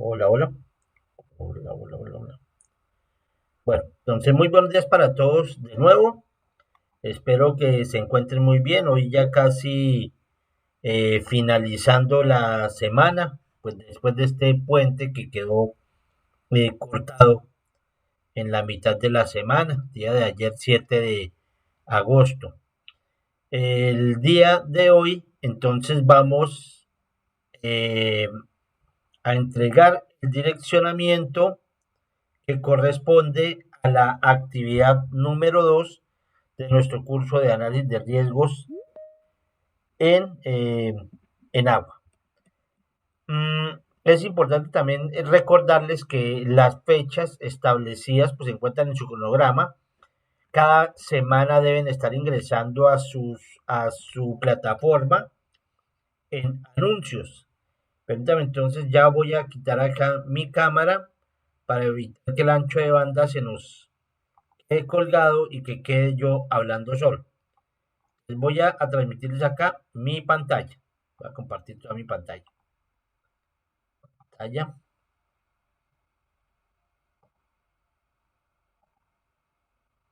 Hola, hola. Hola, hola, hola, hola. Bueno, entonces muy buenos días para todos de nuevo. Espero que se encuentren muy bien. Hoy ya casi finalizando la semana, pues después de este puente que quedó cortado en la mitad de la semana, día de ayer 7 de agosto. El día de hoy, entonces vamos eh, a entregar el direccionamiento que corresponde a la actividad número 2 de nuestro curso de análisis de riesgos en, eh, en agua. Es importante también recordarles que las fechas establecidas pues, se encuentran en su cronograma. Cada semana deben estar ingresando a su plataforma en anuncios. Permítame, entonces ya voy a quitar acá mi cámara para evitar que el ancho de banda se nos he colgado y que quede yo hablando solo. Les voy a transmitirles acá mi pantalla. Voy a compartir toda mi pantalla. Pantalla,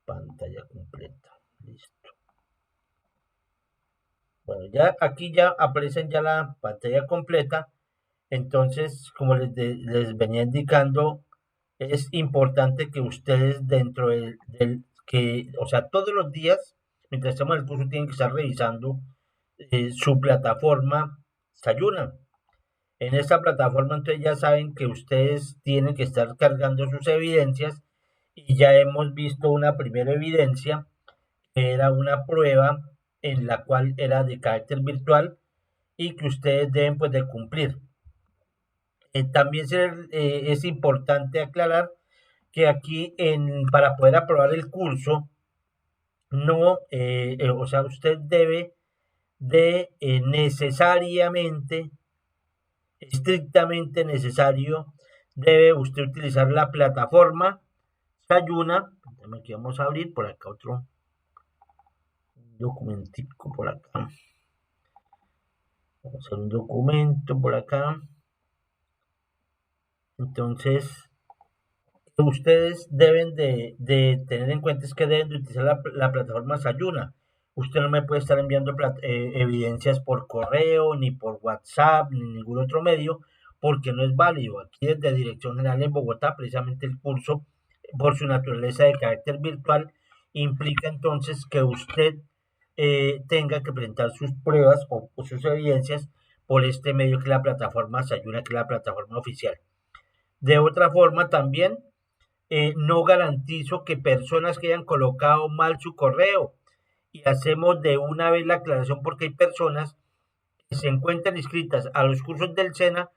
pantalla completa. Listo. Bueno, ya aquí ya aparecen ya la pantalla completa. Entonces, como les venía indicando, es importante que ustedes dentro o sea, todos los días, mientras estamos en el curso, tienen que estar revisando su plataforma Sayuna. En esta plataforma entonces ya saben que ustedes tienen que estar cargando sus evidencias y ya hemos visto una primera evidencia que era una prueba en la cual era de carácter virtual y que ustedes deben pues de cumplir. También es importante aclarar que aquí para poder aprobar el curso, no, o sea, usted debe de necesariamente estrictamente necesario, debe usted utilizar la plataforma Sayuna. Aquí vamos a abrir por acá otro documentico por acá. Vamos a hacer un documento por acá. Entonces, ustedes deben de tener en cuenta es que deben de utilizar la plataforma Sayuna. Usted no me puede estar enviando evidencias por correo, ni por WhatsApp, ni ningún otro medio, porque no es válido. Aquí desde Dirección General en Bogotá, precisamente el curso, por su naturaleza de carácter virtual, implica entonces que usted tenga que presentar sus pruebas o sus evidencias por este medio que es la plataforma Sayuna, que es la plataforma oficial. De otra forma, también no garantizo que personas que hayan colocado mal su correo y hacemos de una vez la aclaración porque hay personas que se encuentran inscritas a los cursos del SENA,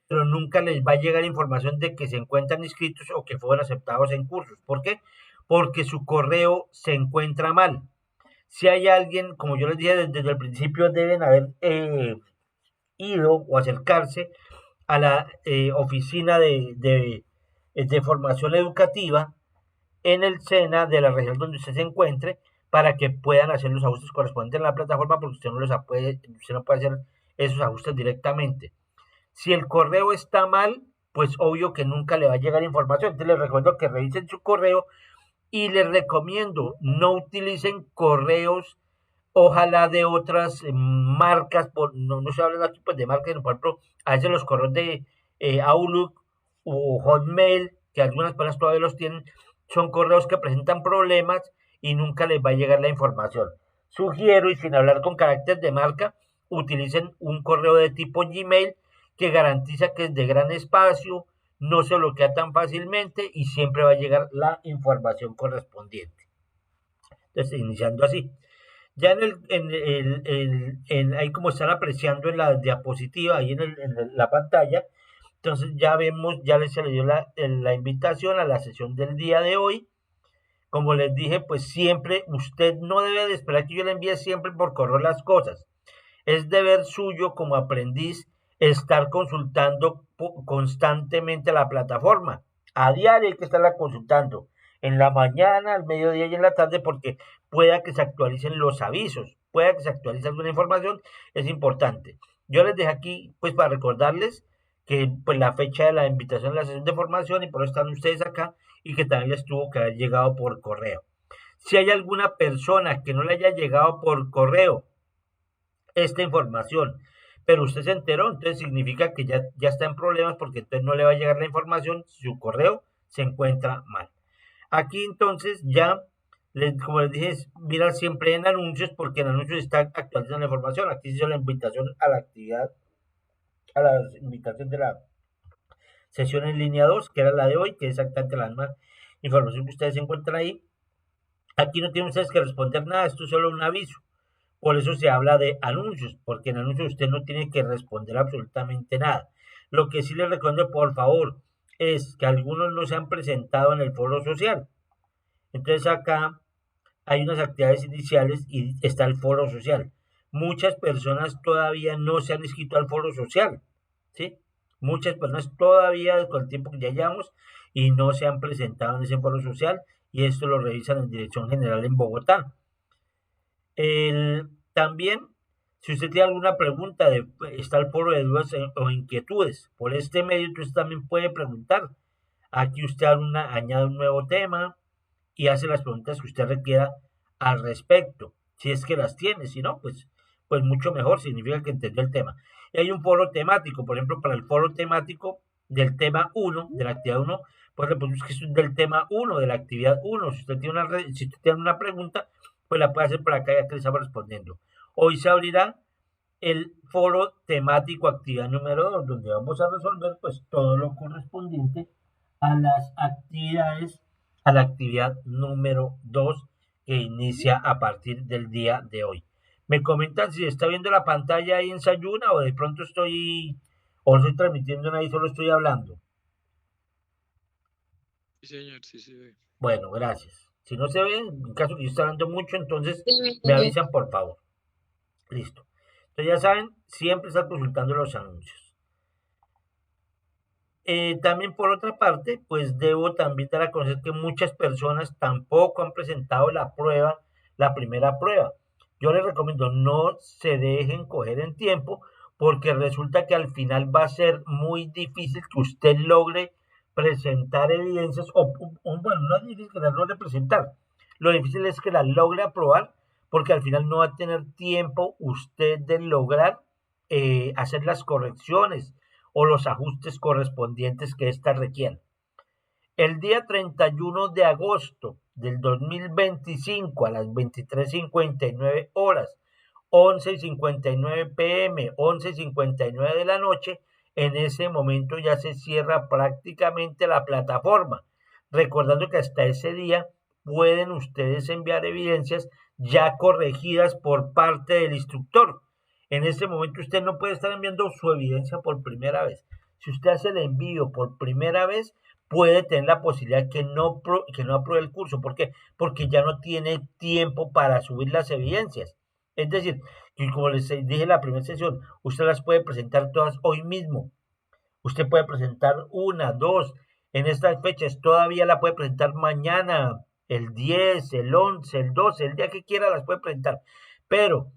pero nunca les va a llegar información de que se encuentran inscritos o que fueron aceptados en cursos. ¿Por qué? Porque su correo se encuentra mal. Si hay alguien, como yo les dije desde el principio, deben haber ido o acercarse a la oficina de formación educativa en el SENA de la región donde usted se encuentre para que puedan hacer los ajustes correspondientes en la plataforma porque usted no puede hacer esos ajustes directamente. Si el correo está mal, pues obvio que nunca le va a llegar información. Entonces les recuerdo que revisen su correo y les recomiendo no utilicen correos, ojalá de otras marcas, no estoy hablando aquí pues de marcas, sino por ejemplo, a veces los correos de Outlook o Hotmail, que algunas personas todavía los tienen, son correos que presentan problemas y nunca les va a llegar la información. Sugiero, y sin hablar con carácter de marca, utilicen un correo de tipo Gmail que garantiza que es de gran espacio, no se bloquea tan fácilmente y siempre va a llegar la información correspondiente. Entonces, iniciando así. Ya ahí como están apreciando en la diapositiva, ahí la pantalla, entonces ya vemos, ya se le dio la invitación a la sesión del día de hoy. Como les dije, pues siempre usted no debe de esperar que yo le envíe siempre por correo las cosas. Es deber suyo como aprendiz estar consultando constantemente la plataforma. A diario hay que estarla consultando. En la mañana, al mediodía y en la tarde, porque pueda que se actualicen los avisos, pueda que se actualice alguna información, es importante. Yo les dejé aquí, pues, para recordarles que pues la fecha de la invitación a la sesión de formación y por eso están ustedes acá y que también les tuvo que haber llegado por correo. Si hay alguna persona que no le haya llegado por correo esta información, pero usted se enteró, entonces significa que ya está en problemas porque entonces no le va a llegar la información si su correo se encuentra mal. Aquí entonces ya, como les dije, mirar siempre en anuncios porque en anuncios está actualizando la información. Aquí se hizo la invitación a la actividad, a la invitación de la sesión en línea 2 que era la de hoy, que es exactamente la misma información que ustedes encuentran ahí. Aquí no tienen ustedes que responder nada, esto es solo un aviso. Por eso se habla de anuncios, porque en anuncios usted no tiene que responder absolutamente nada. Lo que sí les recomiendo, por favor, es que algunos no se han presentado en el foro social. Entonces acá hay unas actividades iniciales y está el foro social. Muchas personas todavía no se han inscrito al foro social, ¿sí? Muchas personas todavía con el tiempo que ya llevamos y no se han presentado en ese foro social y esto lo revisan en Dirección General en Bogotá. También, si usted tiene alguna pregunta, está el foro de dudas o inquietudes. Por este medio usted también puede preguntar. Aquí usted añade un nuevo tema, y hace las preguntas que usted requiera al respecto, si es que las tiene, si no, pues mucho mejor, significa que entendió el tema. Y hay un foro temático, por ejemplo, para el foro temático del tema uno de la actividad uno pues le ponemos que es del tema uno de la actividad uno si usted tiene una pregunta, pues la puede hacer por acá ya que le estamos respondiendo. Hoy se abrirá el foro temático actividad número 2 donde vamos a resolver pues todo lo correspondiente a las actividades, a la actividad número 2 que inicia a partir del día de hoy. Me comentan si está viendo la pantalla ahí en Sayuna o de pronto o estoy transmitiendo ahí, solo estoy hablando. Sí, señor, sí se ve. Bueno, gracias. Si no se ve, en caso que yo esté hablando mucho, entonces Sí, me avisan por favor. Listo. Entonces ya saben, siempre estar consultando los anuncios. También por otra parte, pues debo también dar a conocer que muchas personas tampoco han presentado la primera prueba. Yo les recomiendo no se dejen coger en tiempo porque resulta que al final va a ser muy difícil que usted logre presentar evidencias bueno, no es difícil que las logre presentar. Lo difícil es que las logre aprobar porque al final no va a tener tiempo usted de lograr hacer las correcciones o los ajustes correspondientes que ésta requiere. El día 31 de agosto del 2025 a las 23:59 horas, 11:59 pm, 11:59 de la noche, en ese momento ya se cierra prácticamente la plataforma. Recordando que hasta ese día pueden ustedes enviar evidencias ya corregidas por parte del instructor. En este momento usted no puede estar enviando su evidencia por primera vez. Si usted hace el envío por primera vez, puede tener la posibilidad que no apruebe el curso. ¿Por qué? Porque ya no tiene tiempo para subir las evidencias. Es decir, que como les dije en la primera sesión, usted las puede presentar todas hoy mismo. Usted puede presentar una, dos, en estas fechas, todavía la puede presentar mañana, el 10, el 11, el 12, el día que quiera las puede presentar. Pero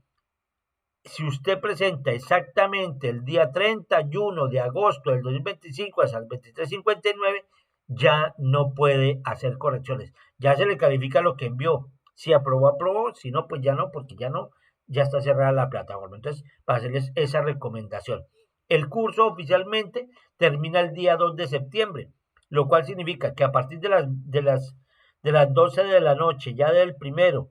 si usted presenta exactamente el día 31 de agosto del 2025 hasta el 23:59, ya no puede hacer correcciones. Ya se le califica lo que envió. Si aprobó, aprobó. Si no, pues ya no, porque ya no, ya está cerrada la plataforma. Entonces, para hacerles esa recomendación. El curso oficialmente termina el día 2 de septiembre, lo cual significa que a partir de las 12 de la noche, ya del primero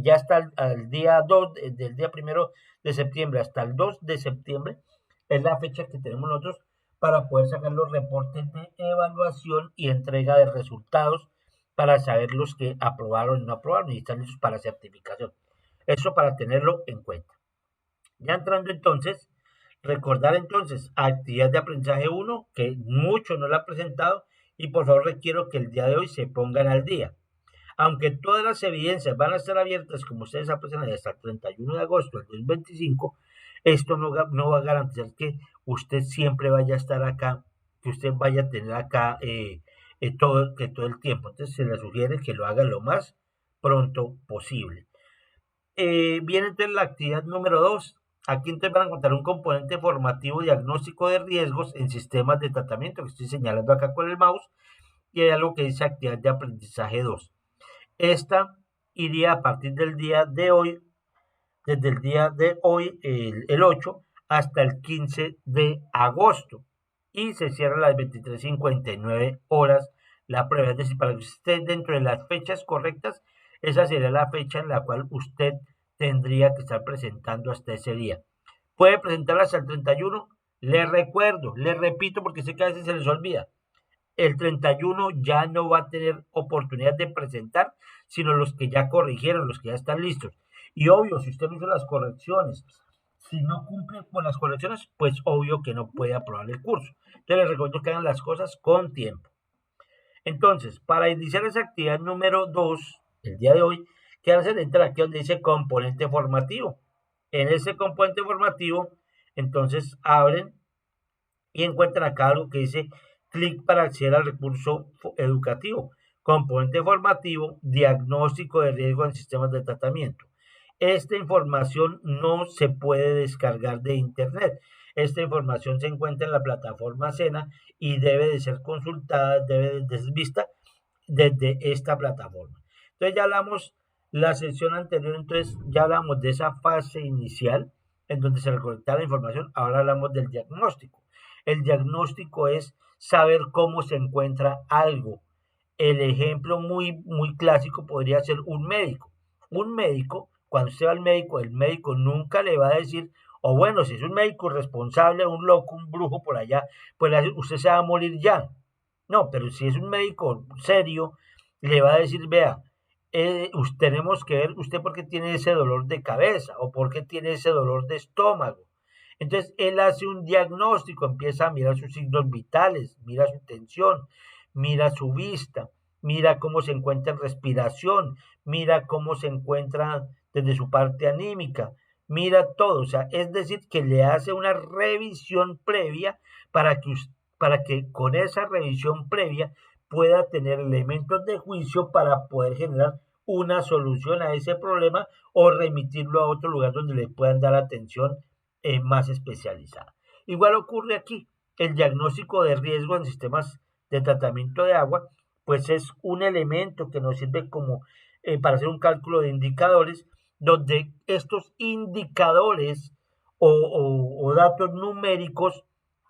ya hasta el día 2 del día primero de septiembre hasta el 2 de septiembre es la fecha que tenemos nosotros para poder sacar los reportes de evaluación y entrega de resultados para saber los que aprobaron y no aprobaron y están listos para certificación. Eso para tenerlo en cuenta. Ya entrando entonces, recordar entonces actividad de aprendizaje uno que mucho no la ha presentado y por favor requiero que el día de hoy se pongan al día. Aunque todas las evidencias van a estar abiertas, como ustedes aprecian, hasta el 31 de agosto del 2025, esto no va a garantizar que usted siempre vaya a estar acá, que usted vaya a tener acá todo el tiempo. Entonces se le sugiere que lo haga lo más pronto posible. Viene entonces la actividad número 2. Aquí entonces van a encontrar un componente formativo diagnóstico de riesgos en sistemas de tratamiento, que estoy señalando acá con el mouse, y hay algo que dice actividad de aprendizaje 2. Esta iría a partir del día de hoy, desde el día de hoy, el 8, hasta el 15 de agosto. Y se cierra a las 23:59 horas la prueba. Es decir, para que usted esté dentro de las fechas correctas, esa sería la fecha en la cual usted tendría que estar presentando hasta ese día. Puede presentarla hasta el 31. Le recuerdo, le repito porque sé que a veces se les olvida. El 31 ya no va a tener oportunidad de presentar, sino los que ya corrigieron, los que ya están listos. Y obvio, si usted no hizo las correcciones, si no cumple con las correcciones, pues obvio que no puede aprobar el curso. Entonces les recomiendo que hagan las cosas con tiempo. Entonces, para iniciar esa actividad número 2, el día de hoy, ¿qué hacen? Entrar aquí donde dice componente formativo. En ese componente formativo, entonces abren y encuentran acá algo que dice clic para acceder al recurso educativo, componente formativo, diagnóstico de riesgo en sistemas de tratamiento. Esta información no se puede descargar de internet. Esta información se encuentra en la plataforma SENA y debe de ser consultada, debe de ser vista desde esta plataforma. Entonces ya hablamos la sesión anterior, entonces ya hablamos de esa fase inicial en donde se recolecta la información, ahora hablamos del diagnóstico. El diagnóstico es saber cómo se encuentra algo. El ejemplo muy clásico podría ser un médico. Un médico, cuando usted va al médico, el médico nunca le va a decir, o bueno, si es un médico responsable, un loco, un brujo por allá, pues usted se va a morir ya. No, pero si es un médico serio, le va a decir, vea, tenemos que ver usted por qué tiene ese dolor de cabeza o por qué tiene ese dolor de estómago. Entonces, él hace un diagnóstico, empieza a mirar sus signos vitales, mira su tensión, mira su vista, mira cómo se encuentra en respiración, mira cómo se encuentra desde su parte anímica, mira todo. O sea, es decir, que le hace una revisión previa para que, para que con esa revisión previa pueda tener elementos de juicio para poder generar una solución a ese problema o remitirlo a otro lugar donde le puedan dar atención más especializada. Igual ocurre aquí, el diagnóstico de riesgo en sistemas de tratamiento de agua, pues es un elemento que nos sirve como para hacer un cálculo de indicadores, donde estos indicadores o datos numéricos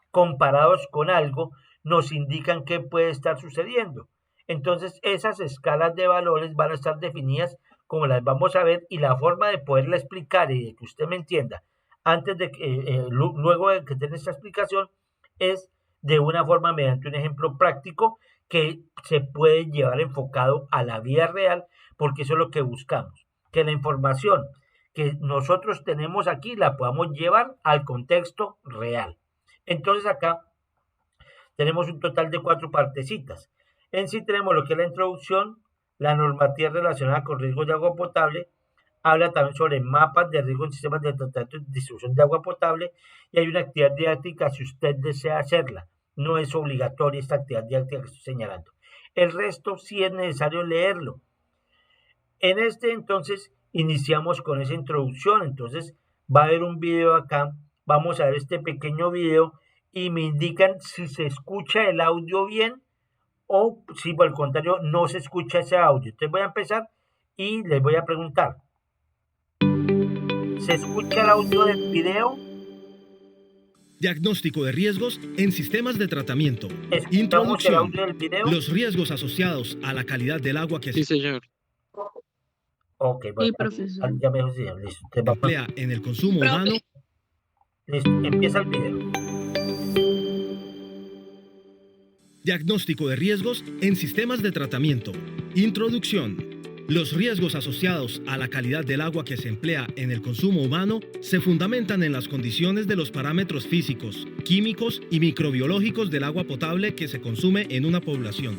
comparados con algo nos indican qué puede estar sucediendo. Entonces, esas escalas de valores van a estar definidas como las vamos a ver y la forma de poderla explicar y de que usted me entienda antes de que, luego de que tenga esta explicación, es de una forma mediante un ejemplo práctico que se puede llevar enfocado a la vida real, porque eso es lo que buscamos, que la información que nosotros tenemos aquí la podamos llevar al contexto real. Entonces acá tenemos un total de 4 partecitas. En sí tenemos lo que es la introducción, la normativa relacionada con riesgos de agua potable, habla también sobre mapas de riesgo en sistemas de tratamiento y distribución de agua potable y hay una actividad didáctica si usted desea hacerla. No es obligatoria esta actividad didáctica que estoy señalando. El resto sí es necesario leerlo. En este entonces iniciamos con esa introducción, entonces va a haber un video acá, vamos a ver este pequeño video y me indican si se escucha el audio bien o si por el contrario no se escucha ese audio. Entonces voy a empezar y les voy a preguntar. ¿Se escucha el audio del video? Diagnóstico de riesgos en sistemas de tratamiento. ¿Escuchamos el audio del video? Los riesgos asociados a la calidad del agua que Sí, señor. Ok, bueno, Sí, profesor. ya me dijo, sí, listo. se emplea en el consumo Profe. humano. Listo, empieza el video. Diagnóstico de riesgos en sistemas de tratamiento. Introducción. Los riesgos asociados a la calidad del agua que se emplea en el consumo humano se fundamentan en las condiciones de los parámetros físicos, químicos y microbiológicos del agua potable que se consume en una población.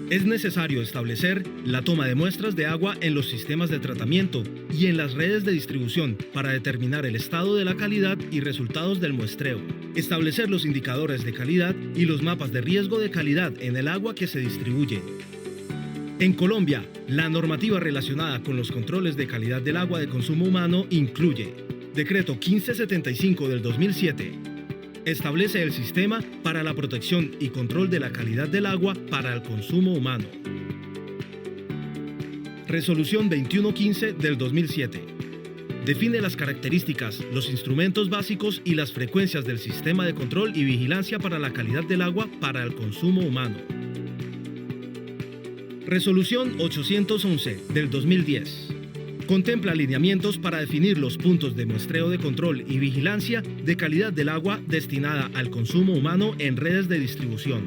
Es necesario establecer la toma de muestras de agua en los sistemas de tratamiento y en las redes de distribución para determinar el estado de la calidad y resultados del muestreo. Establecer los indicadores de calidad y los mapas de riesgo de calidad en el agua que se distribuye. En Colombia, la normativa relacionada con los controles de calidad del agua de consumo humano incluye Decreto 1575 del 2007 establece el sistema para la protección y control de la calidad del agua para el consumo humano. Resolución 2115 del 2007 define las características, los instrumentos básicos y las frecuencias del sistema de control y vigilancia para la calidad del agua para el consumo humano. Resolución 811 del 2010 contempla lineamientos para definir los puntos de muestreo de control y vigilancia de calidad del agua destinada al consumo humano en redes de distribución.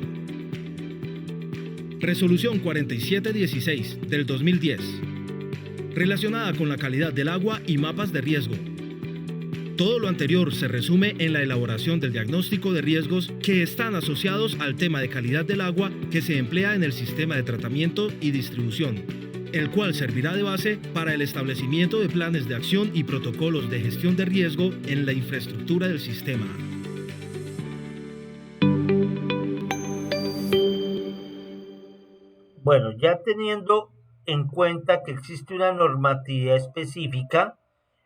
Resolución 4716 del 2010, relacionada con la calidad del agua y mapas de riesgo. Todo lo anterior se resume en la elaboración del diagnóstico de riesgos que están asociados al tema de calidad del agua que se emplea en el sistema de tratamiento y distribución, el cual servirá de base para el establecimiento de planes de acción y protocolos de gestión de riesgo en la infraestructura del sistema. Bueno, ya teniendo en cuenta que existe una normatividad específica,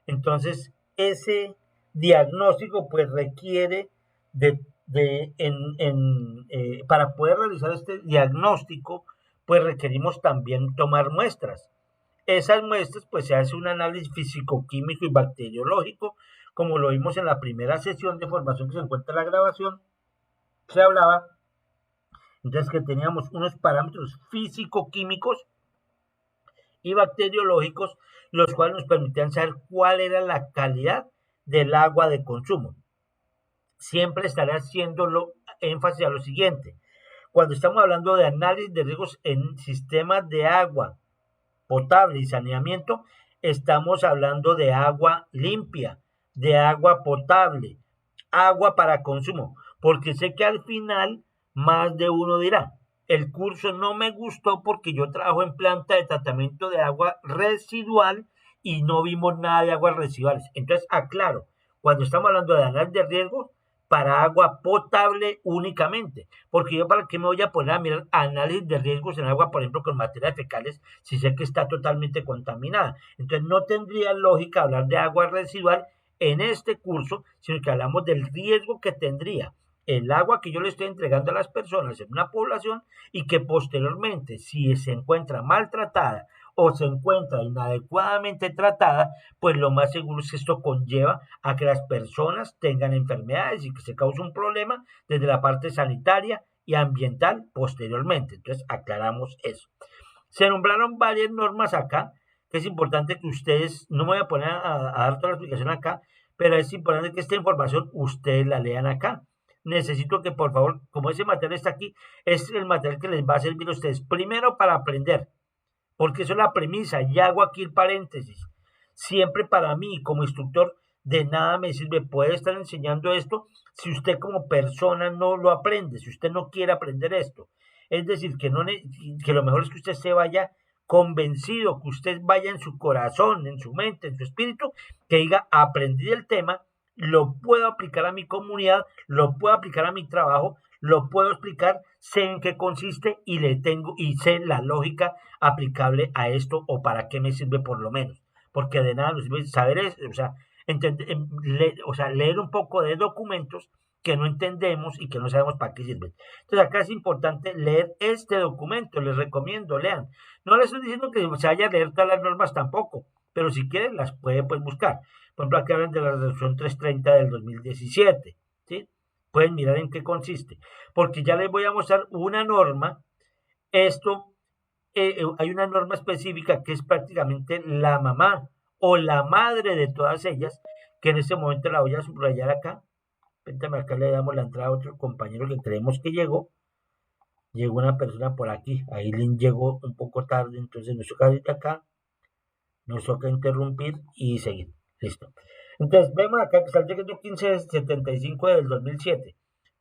entonces ese diagnóstico pues requiere para poder realizar este diagnóstico, pues requerimos también tomar muestras. Esas muestras pues se hace un análisis físico-químico y bacteriológico, como lo vimos en la primera sesión de formación que se encuentra en la grabación, se hablaba entonces que teníamos unos parámetros físico-químicos y bacteriológicos, los cuales nos permitían saber cuál era la calidad del agua de consumo. Siempre estaré haciéndolo énfasis a lo siguiente. Cuando estamos hablando de análisis de riesgos en sistemas de agua potable y saneamiento, estamos hablando de agua limpia, de agua potable, agua para consumo, porque sé que al final más de uno dirá, el curso no me gustó porque yo trabajo en planta de tratamiento de agua residual y no vimos nada de aguas residuales. Entonces, aclaro, cuando estamos hablando de análisis de riesgos, para agua potable únicamente, porque yo para qué me voy a poner a mirar análisis de riesgos en agua, por ejemplo, con materias fecales, si sé que está totalmente contaminada. Entonces no tendría lógica hablar de agua residual en este curso, sino que hablamos del riesgo que tendría el agua que yo le estoy entregando a las personas en una población y que posteriormente, si se encuentra maltratada o se encuentra inadecuadamente tratada, pues lo más seguro es que esto conlleva a que las personas tengan enfermedades y que se cause un problema desde la parte sanitaria y ambiental posteriormente. Entonces, aclaramos eso. Se nombraron varias normas acá, que es importante que ustedes, no me voy a poner a dar toda la explicación acá, pero es importante que esta información ustedes la lean acá. Necesito que por favor, como ese material está aquí, es el material que les va a servir a ustedes primero para aprender, porque eso es la premisa, y hago aquí el paréntesis. Siempre para mí, como instructor, de nada me sirve poder estar enseñando esto si usted como persona no lo aprende, si usted no quiere aprender esto. Es decir, que lo mejor es que usted se vaya convencido, que usted vaya en su corazón, en su mente, en su espíritu, que diga, aprendí el tema, lo puedo aplicar a mi comunidad, lo puedo aplicar a mi trabajo, lo puedo explicar, sé en qué consiste y sé la lógica aplicable a esto o para qué me sirve por lo menos. Porque de nada nos sirve saber eso, o sea, leer un poco de documentos que no entendemos y que no sabemos para qué sirven. Entonces acá es importante leer este documento, les recomiendo, lean. No les estoy diciendo que se vaya a leer todas las normas tampoco, pero si quieren las puede pues, buscar. Por ejemplo, aquí hablan de la resolución 330 del 2017, ¿sí? Pueden mirar en qué consiste, porque ya les voy a mostrar una norma. Esto, hay una norma específica que es prácticamente la mamá o la madre de todas ellas, que en este momento la voy a subrayar acá. Péntame, acá le damos la entrada a otro compañero que creemos que llegó. Llegó una persona por aquí, Aileen llegó un poco tarde, entonces nos toca ir acá, nos toca interrumpir y seguir. Listo. Entonces vemos acá que está el decreto 1575 del 2007.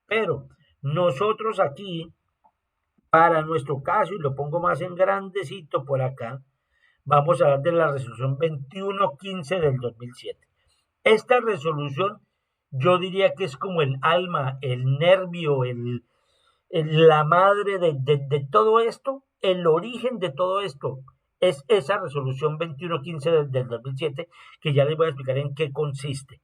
Pero nosotros aquí, para nuestro caso, y lo pongo más en grandecito por acá, vamos a hablar de la resolución 2115 del 2007. Esta resolución yo diría que es como el alma, el nervio, la madre de todo esto, el origen de todo esto. Es esa resolución 2115 del 2007, que ya les voy a explicar en qué consiste.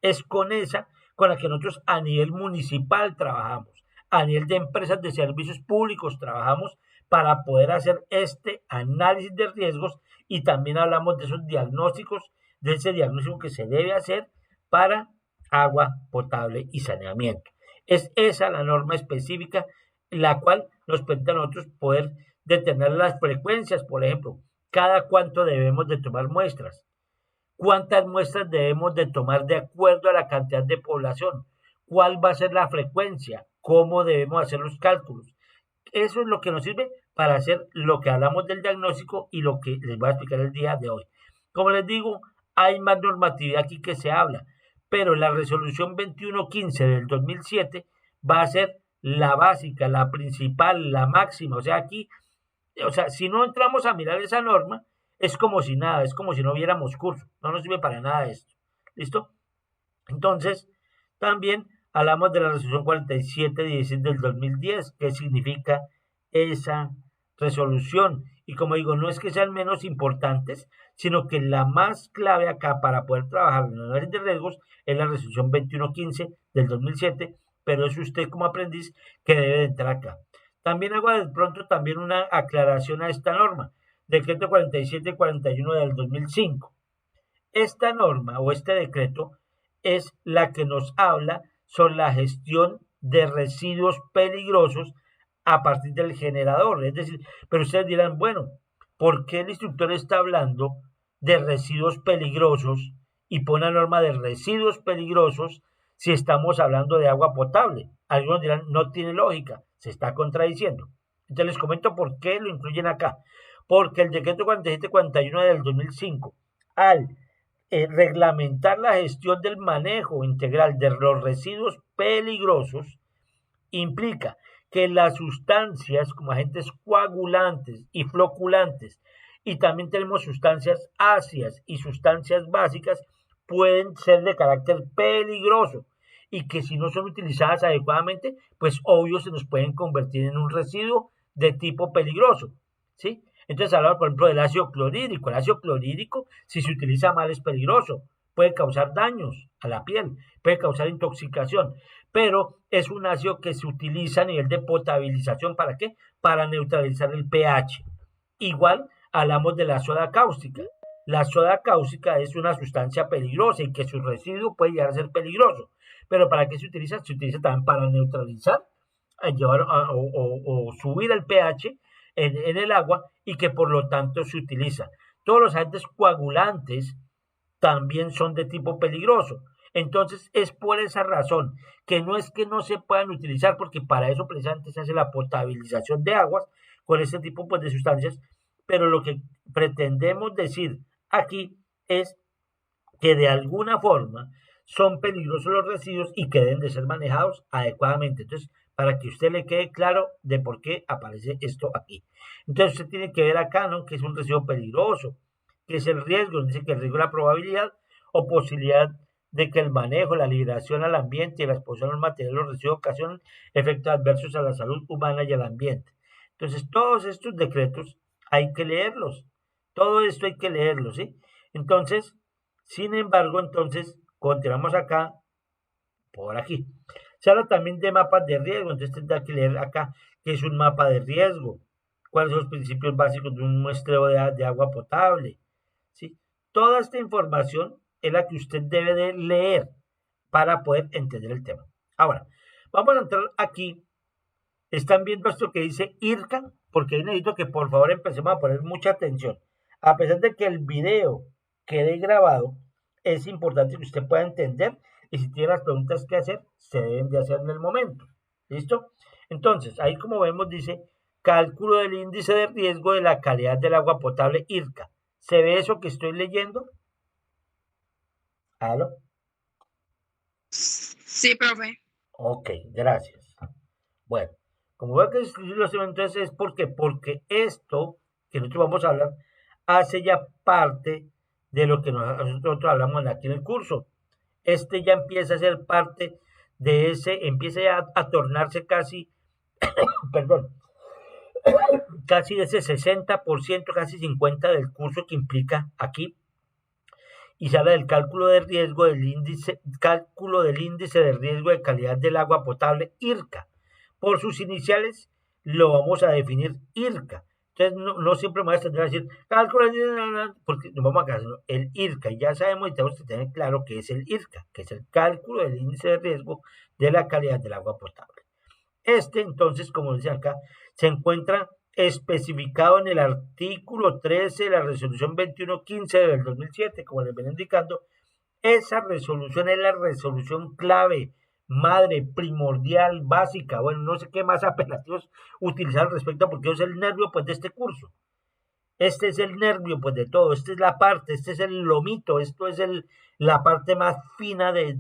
Es con esa con la que nosotros a nivel municipal trabajamos, a nivel de empresas de servicios públicos trabajamos para poder hacer este análisis de riesgos, y también hablamos de esos diagnósticos, de ese diagnóstico que se debe hacer para agua potable y saneamiento. Es esa la norma específica, la cual nos permite a nosotros poder determinar las frecuencias, por ejemplo, cada cuánto debemos de tomar muestras, cuántas muestras debemos de tomar de acuerdo a la cantidad de población, cuál va a ser la frecuencia, cómo debemos hacer los cálculos. Eso es lo que nos sirve para hacer lo que hablamos del diagnóstico y lo que les voy a explicar el día de hoy. Como les digo, hay más normatividad aquí que se habla, pero la resolución 2115 del 2007 va a ser la básica, la principal, la máxima. O sea, aquí, si no entramos a mirar esa norma, es como si nada, es como si no viéramos curso, no nos sirve para nada esto. ¿Listo? Entonces, también hablamos de la resolución 4716 del 2010, que significa esa resolución. Y como digo, no es que sean menos importantes, sino que la más clave acá para poder trabajar en el análisis de riesgos es la resolución 2115 del 2007, pero es usted como aprendiz que debe de entrar acá. También hago de pronto también una aclaración a esta norma, decreto 4741 del 2005. Esta norma o este decreto es la que nos habla sobre la gestión de residuos peligrosos a partir del generador. Es decir, pero ustedes dirán, bueno, ¿por qué el instructor está hablando de residuos peligrosos y pone la norma de residuos peligrosos si estamos hablando de agua potable? Algunos dirán, no tiene lógica, se está contradiciendo. Entonces les comento por qué lo incluyen acá. Porque el decreto 4741 del 2005, al reglamentar la gestión del manejo integral de los residuos peligrosos, implica que las sustancias como agentes coagulantes y floculantes, y también tenemos sustancias ácidas y sustancias básicas, pueden ser de carácter peligroso y que si no son utilizadas adecuadamente, pues obvio se nos pueden convertir en un residuo de tipo peligroso, ¿sí? Entonces hablamos, por ejemplo, del ácido clorhídrico. El ácido clorhídrico, si se utiliza mal, es peligroso. Puede causar daños a la piel, puede causar intoxicación, pero es un ácido que se utiliza a nivel de potabilización. ¿Para qué? Para neutralizar el pH. Igual hablamos de la soda cáustica. La soda cáustica es una sustancia peligrosa y que su residuo puede llegar a ser peligroso. Pero ¿para qué se utiliza? Se utiliza también para neutralizar, o subir el pH en el agua, y que por lo tanto se utiliza. Todos los agentes coagulantes también son de tipo peligroso. Entonces es por esa razón que no es que no se puedan utilizar, porque para eso precisamente se hace la potabilización de aguas con este tipo, pues, de sustancias, pero lo que pretendemos decir aquí es que de alguna forma son peligrosos los residuos y que deben de ser manejados adecuadamente. Entonces, para que a usted le quede claro de por qué aparece esto aquí. Entonces, usted tiene que ver acá, ¿no?, que es un residuo peligroso, que es el riesgo. Dice que el riesgo es la probabilidad o posibilidad de que el manejo, la liberación al ambiente y la exposición a los materiales o residuos ocasionen efectos adversos a la salud humana y al ambiente. Entonces, todos estos decretos hay que leerlos. Todo esto hay que leerlo, ¿sí? Entonces, sin embargo, entonces, continuamos acá, por aquí. Se habla también de mapas de riesgo, entonces tendrá que leer acá qué es un mapa de riesgo, cuáles son los principios básicos de un muestreo de agua potable, ¿sí? Toda esta información es la que usted debe de leer para poder entender el tema. Ahora, vamos a entrar aquí. Están viendo esto que dice IRCA, porque ahí necesito que por favor empecemos a poner mucha atención. A pesar de que el video quede grabado, es importante que usted pueda entender, y si tiene las preguntas que hacer, se deben de hacer en el momento. ¿Listo? Entonces, ahí como vemos dice cálculo del índice de riesgo de la calidad del agua potable IRCA. ¿Se ve eso que estoy leyendo? ¿Aló? Sí, profe. Ok, gracias. Bueno, como veo que los eventos es porque esto que nosotros vamos a hablar hace ya parte de lo que nosotros hablamos aquí en el curso. Este ya empieza a ser parte de ese, empieza ya a tornarse casi, perdón, casi de ese 60%, casi 50% del curso que implica aquí, y se habla del cálculo de riesgo cálculo del índice de riesgo de calidad del agua potable, IRCA. Por sus iniciales lo vamos a definir IRCA. Entonces no siempre me voy a extender a decir cálculo, porque nos vamos a quedar el IRCA, y ya sabemos y tenemos que tener claro que es el IRCA, que es el cálculo del índice de riesgo de la calidad del agua potable. Entonces, como dice acá, se encuentra especificado en el artículo 13 de la resolución 2115 del 2007, como les venía indicando. Esa resolución es la resolución clave, madre, primordial, básica, bueno, no sé qué más apelativos utilizar al respecto, porque es el nervio pues de este curso. Este es el nervio pues de todo, esta es la parte, este es el lomito, esto es la parte más fina de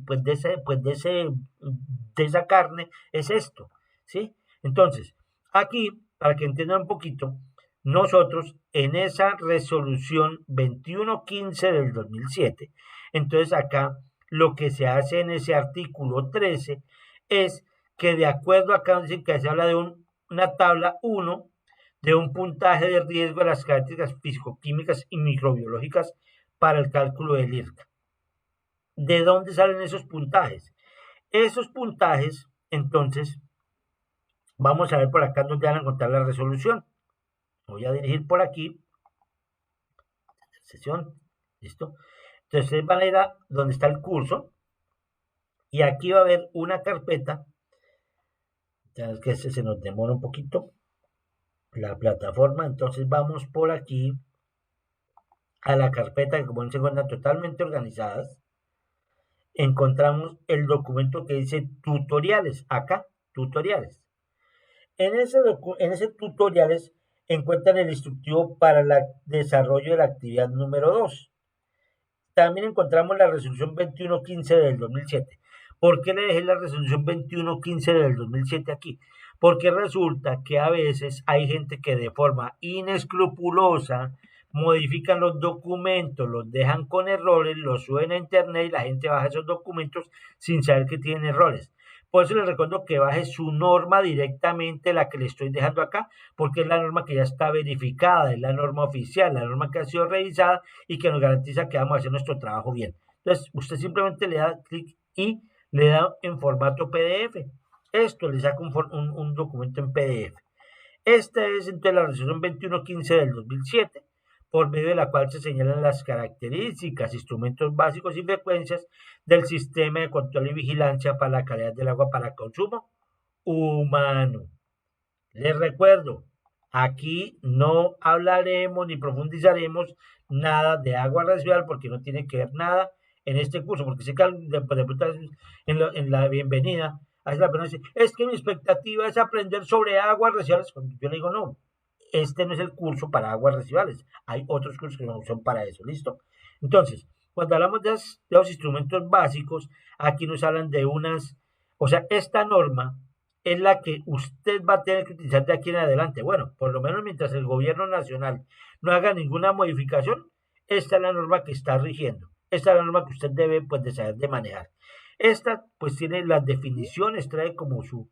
esa carne, es esto, ¿sí? Entonces, aquí, para que entiendan un poquito, nosotros en esa resolución 2115 del 2007, entonces acá lo que se hace en ese artículo 13 es que de acuerdo acá dicen que se habla de una tabla 1 de un puntaje de riesgo de las características físico-químicas y microbiológicas para el cálculo del IRCA. ¿De dónde salen esos puntajes? Esos puntajes, entonces, vamos a ver por acá donde van a encontrar la resolución. Voy a dirigir por aquí. Sesión. ¿Listo? Entonces, ustedes van a ir a donde está el curso. Y aquí va a haber una carpeta. Ya es que se nos demora un poquito la plataforma. Entonces, vamos por aquí a la carpeta que, como se encuentran totalmente organizadas. Encontramos el documento que dice tutoriales. Acá, tutoriales. En ese tutoriales encuentran el instructivo para el desarrollo de la actividad número 2. También encontramos la resolución 2115 del 2007. ¿Por qué le dejé la resolución 2115 del 2007 aquí? Porque resulta que a veces hay gente que de forma inescrupulosa modifican los documentos, los dejan con errores, los suben a internet y la gente baja esos documentos sin saber que tienen errores. Por eso les recuerdo que baje su norma directamente, la que le estoy dejando acá, porque es la norma que ya está verificada, es la norma oficial, la norma que ha sido revisada y que nos garantiza que vamos a hacer nuestro trabajo bien. Entonces, usted simplemente le da clic y le da en formato PDF. Esto le saca un documento en PDF. Esta es entonces la resolución 2115 del 2007, por medio de la cual se señalan las características, instrumentos básicos y frecuencias del sistema de control y vigilancia para la calidad del agua para consumo humano. Les recuerdo, aquí no hablaremos ni profundizaremos nada de agua residual porque no tiene que ver nada en este curso, porque sé que en la bienvenida hace la persona dice, es que mi expectativa es aprender sobre aguas residuales. Cuando yo le digo, no, este no es el curso para aguas residuales, hay otros cursos que no son para eso, ¿listo? Entonces, cuando hablamos de los instrumentos básicos, aquí nos hablan de o sea, esta norma es la que usted va a tener que utilizar de aquí en adelante. Bueno, por lo menos mientras el gobierno nacional no haga ninguna modificación, esta es la norma que está rigiendo. Esta es la norma que usted debe pues de saber de manejar. Esta pues tiene las definiciones, trae como su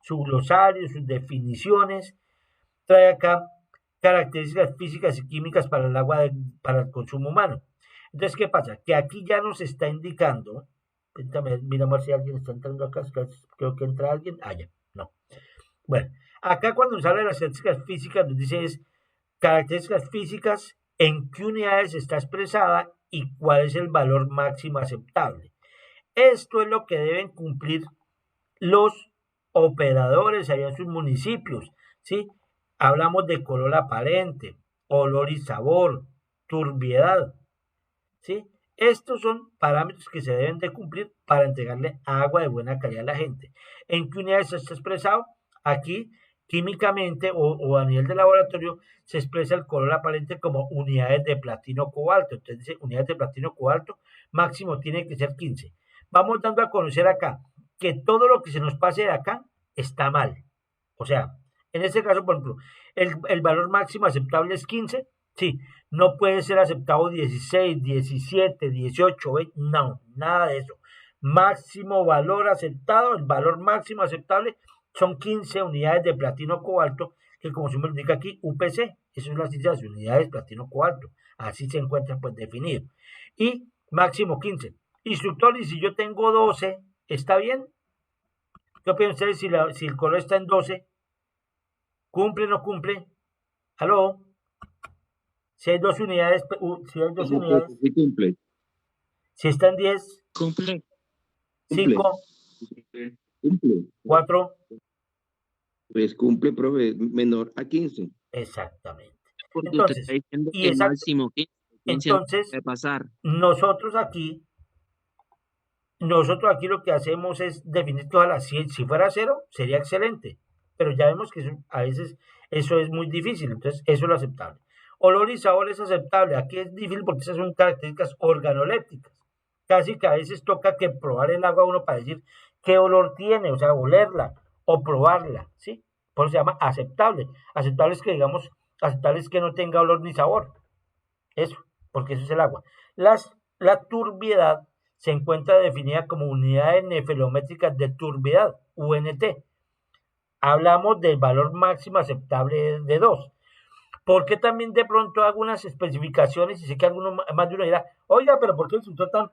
glosario, sus definiciones, trae acá características físicas y químicas para el agua para el consumo humano. Entonces, ¿qué pasa? Que aquí ya nos está indicando, miramos si alguien está entrando acá, creo que entra alguien, ya, no. Bueno, acá cuando nos habla de las características físicas, nos dice es características físicas, en qué unidades está expresada y cuál es el valor máximo aceptable. Esto es lo que deben cumplir los operadores allá en sus municipios, ¿sí? Hablamos de color aparente, olor y sabor, turbiedad, ¿sí? Estos son parámetros que se deben de cumplir para entregarle agua de buena calidad a la gente. ¿En qué unidades está expresado? Aquí, químicamente o a nivel de laboratorio, se expresa el color aparente como unidades de platino cobalto. Entonces dice unidades de platino cobalto, máximo tiene que ser 15. Vamos dando a conocer acá que todo lo que se nos pase de acá está mal. O sea, en este caso, por ejemplo, el valor máximo aceptable es 15. Sí, no puede ser aceptado 16, 17, 18, 20, no, nada de eso. Máximo valor aceptado, el valor máximo aceptable son 15 unidades de platino cobalto, que como se me indica aquí, UPC, eso es las siglas de unidades platino cobalto, así se encuentra pues definido. Y máximo 15. Instructor, y si yo tengo 12, ¿está bien? ¿Qué opinan ustedes si el color está en 12? ¿Cumple o no cumple? ¿Aló? Si hay dos unidades, si hay dos unidades, Sí cumple, si está en 10, cumple, cumple, 5, cumple. 4, Pues cumple, profe, menor a 15. exactamente. Porque usted está Entonces, diciendo y que exacto, máximo 15 no entonces, puede pasar. nosotros aquí lo que hacemos es definir todas las 100. Si fuera 0, sería excelente. Pero ya vemos que a veces eso es muy difícil. Entonces, eso es lo aceptable. Olor y sabor es aceptable. Aquí es difícil porque esas son características organolépticas. Casi que a veces toca que probar el agua a uno para decir qué olor tiene, o sea, olerla o probarla, ¿sí? Por eso se llama aceptable. Aceptable es que, digamos, aceptable es que no tenga olor ni sabor. Eso, porque eso es el agua. La turbiedad se encuentra definida como unidades nefelométricas de turbiedad, UNT. Hablamos del valor máximo aceptable de 2. ¿Por qué también de pronto hago unas especificaciones y sé que alguno más de uno dirá, oiga, pero ¿por qué el instructor tan,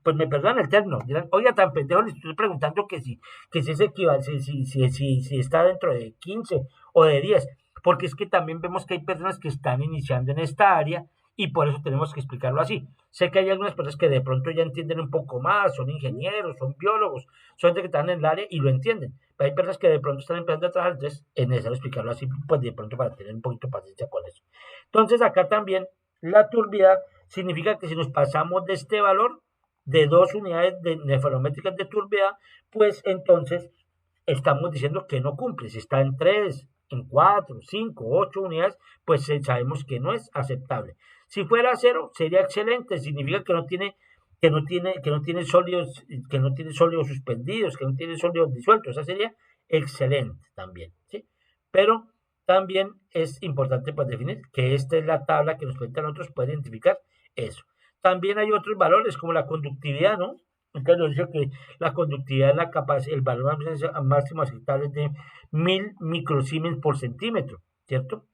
pues me perdonan el término, dirán, oiga, tan pendejo le estoy preguntando que si es equivalente, si está dentro de 15 o de 10? Porque es que también vemos que hay personas que están iniciando en esta área y por eso tenemos que explicarlo así. Sé que hay algunas personas que de pronto ya entienden un poco más, son ingenieros, son biólogos, son gente que están en el área y lo entienden. Pero hay personas que de pronto están empezando a trabajar, entonces es necesario explicarlo así, pues de pronto para tener un poquito de paciencia con eso. Entonces acá también la turbidez significa que si nos pasamos de este valor de 2 unidades de nefrométricas de turbidez, pues entonces estamos diciendo que no cumple. Si está en 3, en 4, 5, 8 unidades, pues sabemos que no es aceptable. Si fuera 0, sería excelente, significa que no tiene sólidos, suspendidos, que no tiene sólidos disueltos, esa sería excelente también, ¿sí? Pero también es importante pues definir que esta es la tabla que nos permite a nosotros poder identificar eso. También hay otros valores como la conductividad, ¿no? Entonces nos dice que la conductividad es la capacidad, el valor máximo aceptable es de 1000 microsiemens por centímetro, ¿cierto?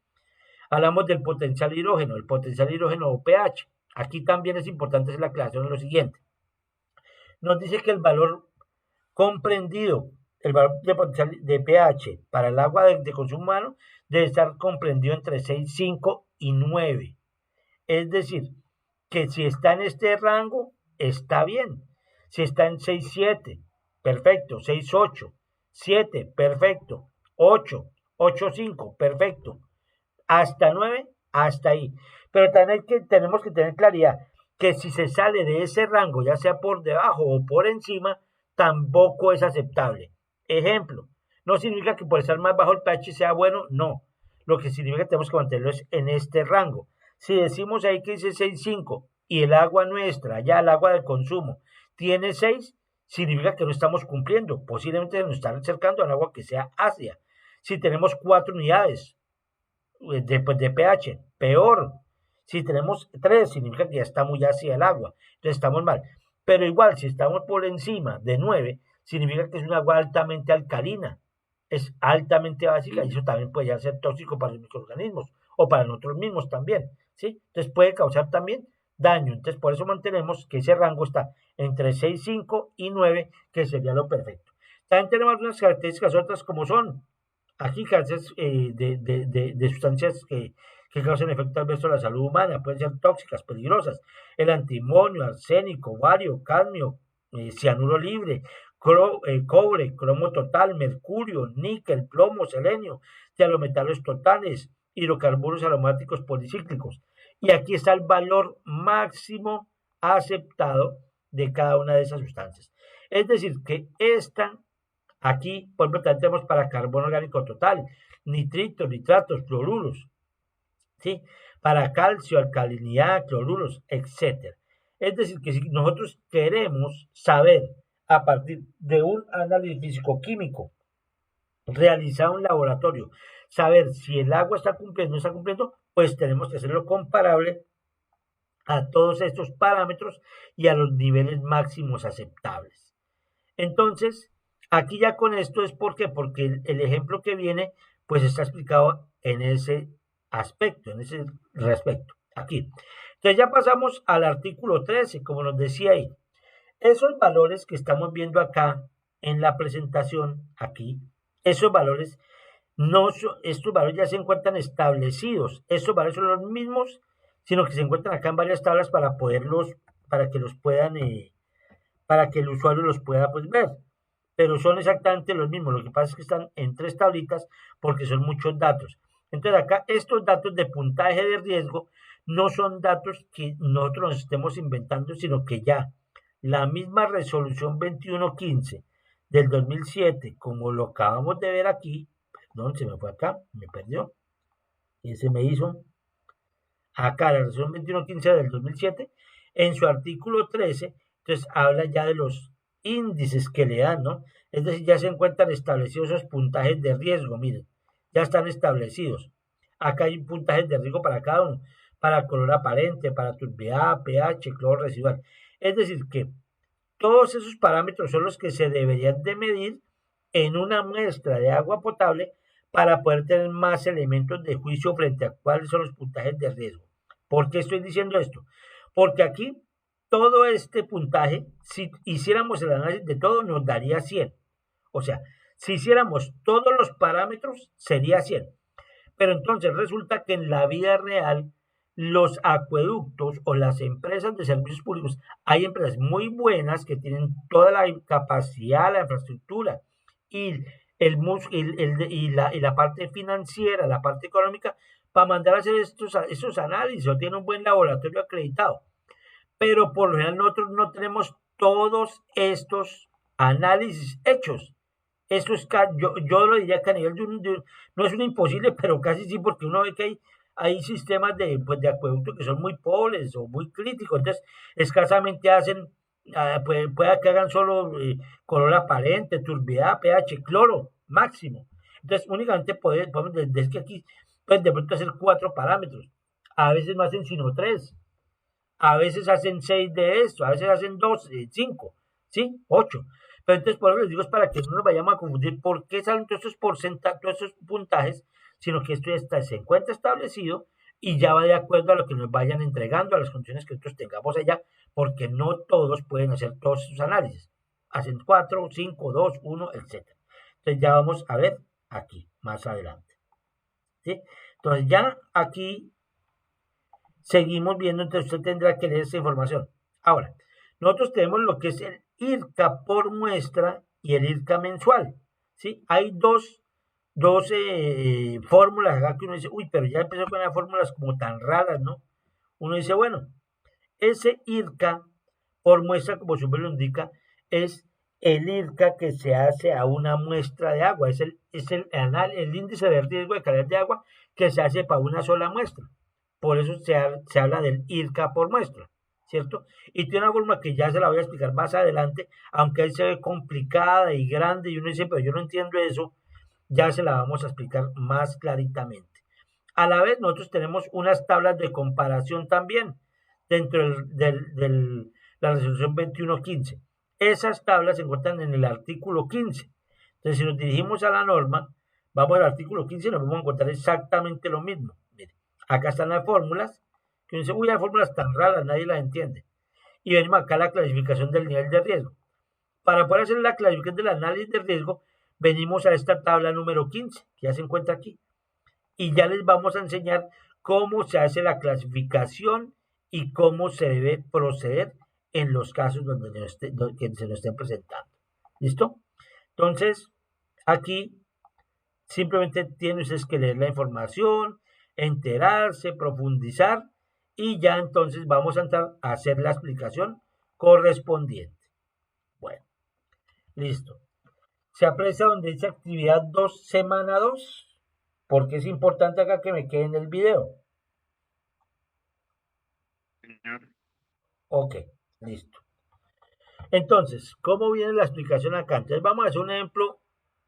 Hablamos del potencial hidrógeno, el potencial hidrógeno o pH. Aquí también es importante hacer la aclaración de lo siguiente. Nos dice que el valor comprendido, el valor de potencial de pH para el agua de consumo humano debe estar comprendido entre 6,5 y 9. Es decir, que si está en este rango, está bien. Si está en 6,7, perfecto. 6,8, 7, perfecto. 8, 8,5, perfecto. Hasta 9, hasta ahí. Pero también tenemos que tener claridad que si se sale de ese rango, ya sea por debajo o por encima, tampoco es aceptable. Ejemplo, no significa que por estar más bajo el pH sea bueno, no. Lo que significa que tenemos que mantenerlo es en este rango. Si decimos ahí que dice 6,5 y el agua nuestra, ya el agua de consumo, tiene 6, significa que no estamos cumpliendo. Posiblemente nos están acercando al agua que sea ácida. Si tenemos 4 unidades, de pH, peor. Si tenemos 3, significa que ya está muy ácida el agua, entonces estamos mal. Pero igual, si estamos por encima de 9, significa que es un agua altamente alcalina, es altamente básica y eso también puede ser tóxico para los microorganismos o para nosotros mismos también, ¿sí? Entonces puede causar también daño. Entonces por eso mantenemos que ese rango está entre 6,5 y 9, que sería lo perfecto. También tenemos algunas características otras como son aquí características de sustancias que causan efecto adverso a la salud humana, pueden ser tóxicas, peligrosas. El antimonio, arsénico, bario, cadmio, cianuro libre, cobre, cromo total, mercurio, níquel, plomo, selenio, tialometales totales, hidrocarburos aromáticos policíclicos. Y aquí está el valor máximo aceptado de cada una de esas sustancias. Es decir, que aquí, por ejemplo, también tenemos para carbono orgánico total, nitritos, nitratos, cloruros, ¿sí? Para calcio, alcalinidad, cloruros, etc. Es decir, que si nosotros queremos saber a partir de un análisis físico-químico realizado en laboratorio, saber si el agua está cumpliendo o no está cumpliendo, pues tenemos que hacerlo comparable a todos estos parámetros y a los niveles máximos aceptables. Entonces, aquí ya con esto es porque el ejemplo que viene, pues está explicado en ese aspecto, en ese respecto, aquí. Entonces ya pasamos al artículo 13, como nos decía ahí. Esos valores que estamos viendo acá en la presentación, aquí, esos valores no estos valores ya se encuentran establecidos. Estos valores son los mismos, sino que se encuentran acá en varias tablas para para que los puedan, para que el usuario los pueda pues ver. Pero son exactamente los mismos. Lo que pasa es que están en 3 tablitas porque son muchos datos. Entonces acá estos datos de puntaje de riesgo no son datos que nosotros nos estemos inventando, sino que ya la misma resolución 2115 del 2007, como lo acabamos de ver aquí, perdón, se me fue acá, me perdió, y se me hizo acá la resolución 2115 del 2007, en su artículo 13, entonces habla ya de los índices que le dan, ¿no? Es decir, ya se encuentran establecidos esos puntajes de riesgo, miren, ya están establecidos. Acá hay puntajes de riesgo para cada uno, para color aparente, para turbidez, pH, cloro residual. Es decir, que todos esos parámetros son los que se deberían de medir en una muestra de agua potable para poder tener más elementos de juicio frente a cuáles son los puntajes de riesgo. ¿Por qué estoy diciendo esto? Porque aquí todo este puntaje, si hiciéramos el análisis de todo, nos daría 100. O sea, si hiciéramos todos los parámetros, sería 100. Pero entonces resulta que en la vida real, los acueductos o las empresas de servicios públicos, hay empresas muy buenas que tienen toda la capacidad, la infraestructura y, y la parte financiera, la parte económica, para mandar a hacer estos análisis o tienen un buen laboratorio acreditado. Pero por lo general nosotros no tenemos todos estos análisis hechos. Esto es, yo lo diría que a nivel no es un imposible, pero casi sí, porque uno ve que hay sistemas pues, de acueducto que son muy pobres o muy críticos, entonces escasamente hacen, pueda que hagan solo color aparente, turbidez, pH, cloro, máximo. Entonces únicamente podemos desde que aquí, pues de pronto hacer 4 parámetros, a veces no hacen sino 3, a veces hacen 6 de esto, a veces hacen 2, 5, ¿sí? 8. Pero entonces, por eso les digo, es para que no nos vayamos a confundir por qué salen todos estos porcentajes, todos estos puntajes, sino que esto ya se encuentra establecido y ya va de acuerdo a lo que nos vayan entregando, a las condiciones que nosotros tengamos allá, porque no todos pueden hacer todos esos análisis. Hacen 4, 5, 2, 1, etc. Entonces ya vamos a ver aquí, más adelante. ¿Sí? Entonces ya aquí seguimos viendo, entonces usted tendrá que leer esa información. Ahora, nosotros tenemos lo que es el IRCA por muestra y el IRCA mensual. ¿Sí? Hay dos fórmulas acá que uno dice, uy, pero ya empezó con las fórmulas como tan raras, ¿no? Uno dice, bueno, ese IRCA por muestra, como su nombre lo indica, es el IRCA que se hace a una muestra de agua, es el índice de riesgo de calidad de agua que se hace para una sola muestra. Por eso se habla del IRCA por muestra, ¿cierto? Y tiene una forma que ya se la voy a explicar más adelante, aunque ahí se ve complicada y grande y uno dice, pero yo no entiendo eso, ya se la vamos a explicar más claritamente. A la vez nosotros tenemos unas tablas de comparación también dentro de la resolución 2115. Esas tablas se encuentran en el artículo 15. Entonces, si nos dirigimos a la norma, vamos al artículo 15 y nos vamos a encontrar exactamente lo mismo. Mire, acá están las fórmulas, que uno dice, uy, las fórmulas tan raras, nadie las entiende. Y venimos acá a la clasificación del nivel de riesgo. Para poder hacer la clasificación del análisis de riesgo, venimos a esta tabla número 15, que ya se encuentra aquí. Y ya les vamos a enseñar cómo se hace la clasificación y cómo se debe proceder en los casos donde que se nos estén presentando. ¿Listo? Entonces, aquí simplemente tienen ustedes que leer la información, enterarse, profundizar y ya entonces vamos a entrar a hacer la explicación correspondiente. Bueno, listo. Se aprecia donde dice actividad 2, semana 2, porque es importante acá que me quede en el video. Ok, listo. Entonces, ¿cómo viene la explicación acá? Entonces vamos a hacer un ejemplo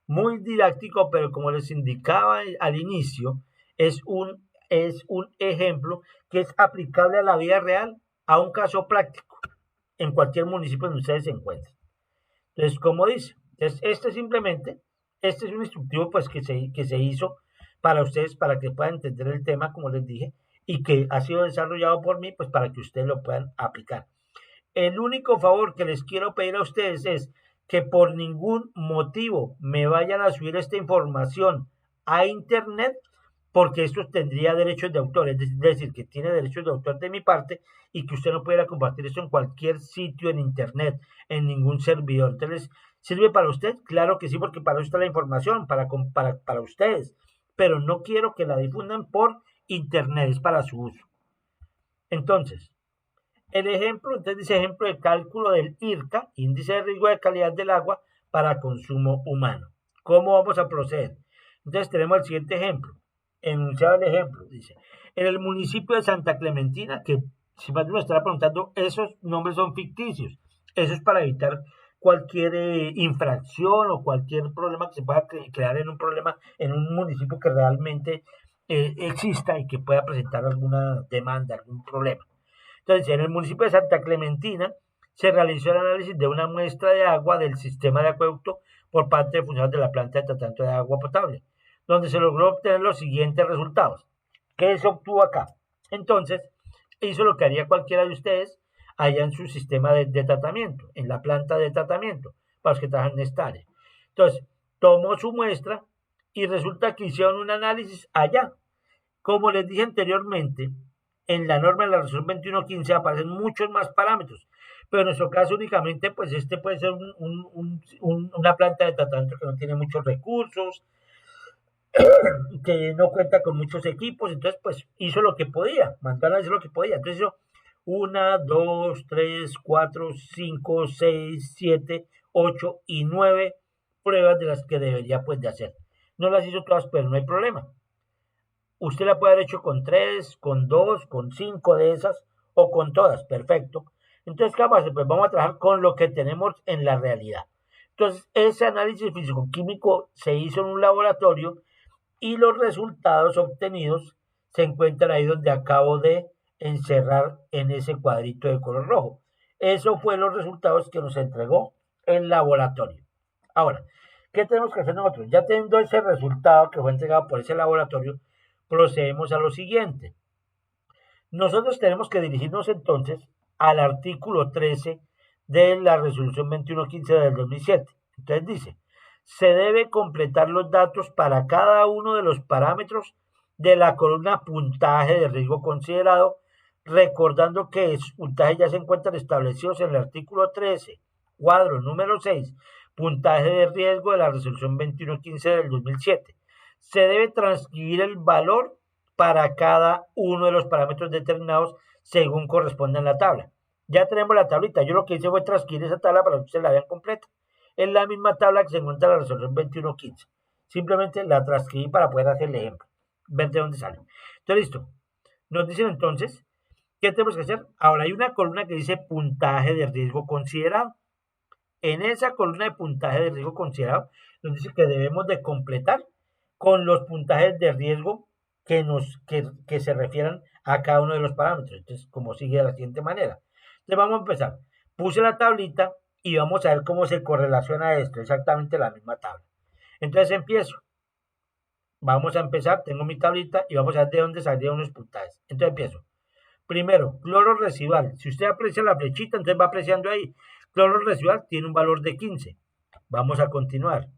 muy didáctico, pero como les indicaba al inicio, es un ejemplo que es aplicable a la vida real, a un caso práctico, en cualquier municipio donde ustedes se encuentren. Entonces, como dice, entonces, este es un instructivo pues que se hizo para ustedes, para que puedan entender el tema, como les dije, y que ha sido desarrollado por mí, pues para que ustedes lo puedan aplicar. El único favor que les quiero pedir a ustedes es que por ningún motivo me vayan a subir esta información a internet, porque esto tendría derechos de autor, es decir, que tiene derechos de autor de mi parte y que usted no pudiera compartir eso en cualquier sitio en internet, en ningún servidor. Entonces, ¿sirve para usted? Claro que sí, porque para eso está la información, para ustedes, pero no quiero que la difundan por internet, es para su uso. Entonces, el ejemplo, entonces dice ejemplo de cálculo del IRCA, índice de riesgo de calidad del agua para consumo humano. ¿Cómo vamos a proceder? Entonces tenemos el siguiente ejemplo. Enunciado el ejemplo, dice, en el municipio de Santa Clementina, que si más me estará preguntando, esos nombres son ficticios. Eso es para evitar cualquier infracción o cualquier problema que se pueda crear en un problema en un municipio que realmente exista y que pueda presentar alguna demanda, algún problema. Entonces, en el municipio de Santa Clementina se realizó el análisis de una muestra de agua del sistema de acueducto por parte de funcionarios de la planta de tratamiento de agua potable, donde se logró obtener los siguientes resultados. ¿Qué se obtuvo acá? Entonces, hizo lo que haría cualquiera de ustedes allá en su sistema de tratamiento, en la planta de tratamiento, para los que trabajan en esta área. Entonces, tomó su muestra y resulta que hicieron un análisis allá. Como les dije anteriormente, en la norma de la resolución 2115 aparecen muchos más parámetros, pero en nuestro caso únicamente, pues este puede ser una planta de tratamiento que no tiene muchos recursos, que no cuenta con muchos equipos, entonces pues hizo lo que podía, mandó a hacer lo que podía. Entonces hizo 1, 2, 3, 4, 5, 6, 7, 8 y 9 pruebas de las que debería pues de hacer. No las hizo todas, pero no hay problema. Usted la puede haber hecho con 3, con 2, con 5 de esas o con todas, perfecto. Entonces, ¿qué vamos a hacer? Pues vamos a trabajar con lo que tenemos en la realidad. Entonces, ese análisis físico-químico se hizo en un laboratorio y los resultados obtenidos se encuentran ahí donde acabo de encerrar en ese cuadrito de color rojo. Eso fue los resultados que nos entregó el laboratorio. Ahora, ¿qué tenemos que hacer nosotros? Ya teniendo ese resultado que fue entregado por ese laboratorio, procedemos a lo siguiente. Nosotros tenemos que dirigirnos entonces al artículo 13 de la resolución 2115 del 2007. Entonces dice, se debe completar los datos para cada uno de los parámetros de la columna puntaje de riesgo considerado, recordando que sus puntajes ya se encuentran establecidos en el artículo 13, cuadro número 6, puntaje de riesgo de la resolución 2115 del 2007. Se debe transcribir el valor para cada uno de los parámetros determinados según corresponde en la tabla. Ya tenemos la tablita. Yo lo que hice fue transcribir esa tabla para que ustedes la vean completa. Es la misma tabla que se encuentra en la resolución 2115. Simplemente la transcribí para poder hacer el ejemplo. Ven de dónde sale. Entonces, listo. Nos dicen entonces, ¿qué tenemos que hacer? Ahora hay una columna que dice puntaje de riesgo considerado. En esa columna de puntaje de riesgo considerado, nos dice que debemos de completar con los puntajes de riesgo que se refieran a cada uno de los parámetros. Entonces, como sigue de la siguiente manera. Entonces, vamos a empezar. Puse la tablita y vamos a ver cómo se correlaciona esto. Exactamente la misma tabla. Entonces, empiezo. Vamos a empezar. Tengo mi tablita y vamos a ver de dónde salieron los puntajes. Entonces, empiezo. Primero, cloro residual. Si usted aprecia la flechita, entonces va apreciando ahí. Cloro residual tiene un valor de 15. Vamos a continuar.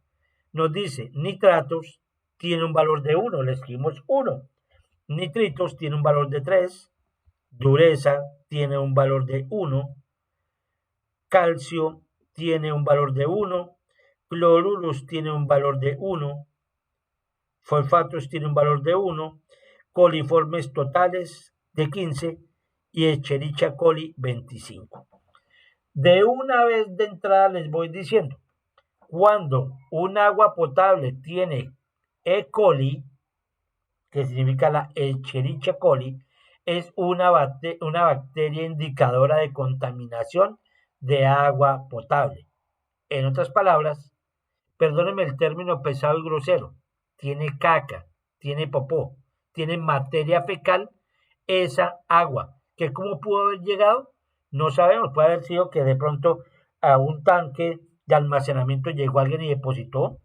Nos dice nitratos tiene un valor de 1. Le escribimos 1. Nitritos tiene un valor de 3. Dureza tiene un valor de 1. Calcio tiene un valor de 1. Cloruros tiene un valor de 1. Fosfatos tiene un valor de 1. Coliformes totales de 15 y Escherichia coli 25. De una vez de entrada les voy diciendo, cuando un agua potable tiene E. coli, que significa la Escherichia coli, es una bacteria indicadora de contaminación de agua potable. En otras palabras, perdónenme el término pesado y grosero, tiene caca, tiene popó, tiene materia fecal, esa agua, que cómo pudo haber llegado, no sabemos, puede haber sido que de pronto a un tanque de almacenamiento llegó alguien y depositó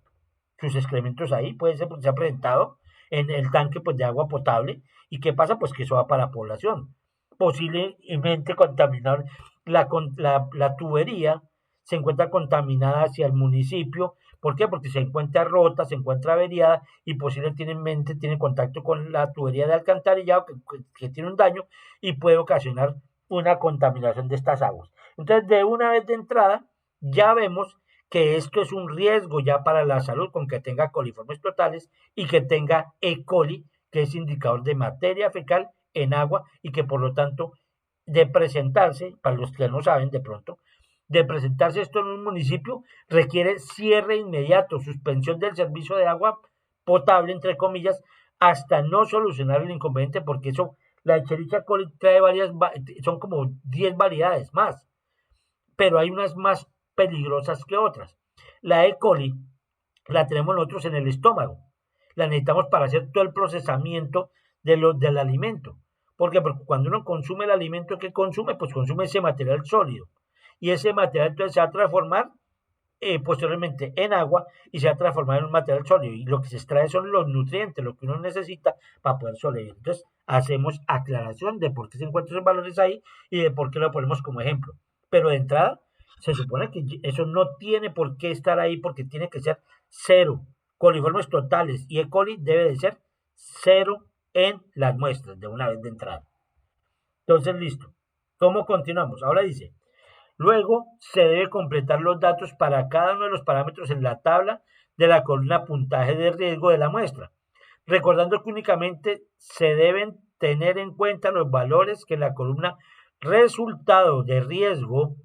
sus excrementos ahí, puede ser porque se ha presentado, en el tanque pues, de agua potable. ¿Y qué pasa? Pues que eso va para la población. Posiblemente contaminar la tubería se encuentra contaminada hacia el municipio. ¿Por qué? Porque se encuentra rota, se encuentra averiada y posiblemente tiene contacto con la tubería de alcantarillado que tiene un daño y puede ocasionar una contaminación de estas aguas. Entonces, de una vez de entrada, ya vemos que esto es un riesgo ya para la salud con que tenga coliformes totales y que tenga E. coli, que es indicador de materia fecal en agua y que por lo tanto de presentarse, para los que no saben de pronto, de presentarse esto en un municipio requiere cierre inmediato, suspensión del servicio de agua potable, entre comillas, hasta no solucionar el inconveniente, porque eso, la Escherichia coli trae son como 10 variedades más, pero hay unas más peligrosas que otras. La E. coli la tenemos nosotros en el estómago, la necesitamos para hacer todo el procesamiento del alimento. ¿Por qué? Porque cuando uno consume el alimento que consume, pues consume ese material sólido. Y ese material entonces se va a transformar posteriormente en agua y se va a transformar en un material sólido. Y lo que se extrae son los nutrientes, lo que uno necesita para poder sobrevivir. Entonces, hacemos aclaración de por qué se encuentran esos valores ahí y de por qué lo ponemos como ejemplo. Pero de entrada, se supone que eso no tiene por qué estar ahí porque tiene que ser cero. Coliformes totales y E. coli debe de ser cero en las muestras de una vez de entrada. Entonces, listo. ¿Cómo continuamos? Ahora dice, luego se debe completar los datos para cada uno de los parámetros en la tabla de la columna puntaje de riesgo de la muestra, recordando que únicamente se deben tener en cuenta los valores que en la columna resultado de riesgo,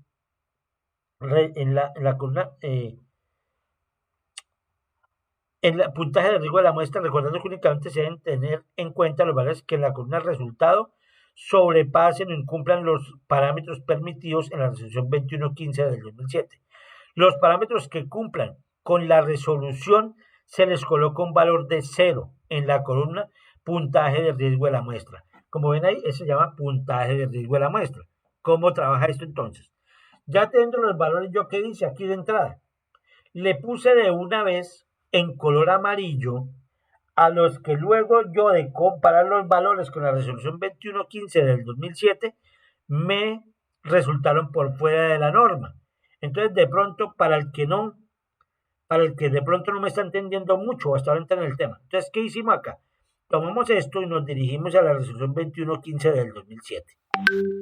en la columna en el puntaje de riesgo de la muestra, recordando que únicamente se deben tener en cuenta los valores que en la columna resultado sobrepasen o incumplan los parámetros permitidos en la resolución 2115 del 2007. Los parámetros que cumplan con la resolución se les coloca un valor de 0 en la columna puntaje de riesgo de la muestra. Como ven ahí, eso se llama puntaje de riesgo de la muestra. ¿Cómo trabaja esto entonces? Ya teniendo los valores, yo qué hice aquí de entrada, le puse de una vez en color amarillo a los que luego yo de comparar los valores con la resolución 2115 del 2007 me resultaron por fuera de la norma. Entonces, de pronto, para el que de pronto no me está entendiendo mucho hasta ahora en el tema. Entonces, ¿qué hicimos acá? Tomamos esto y nos dirigimos a la resolución 2115 del 2007.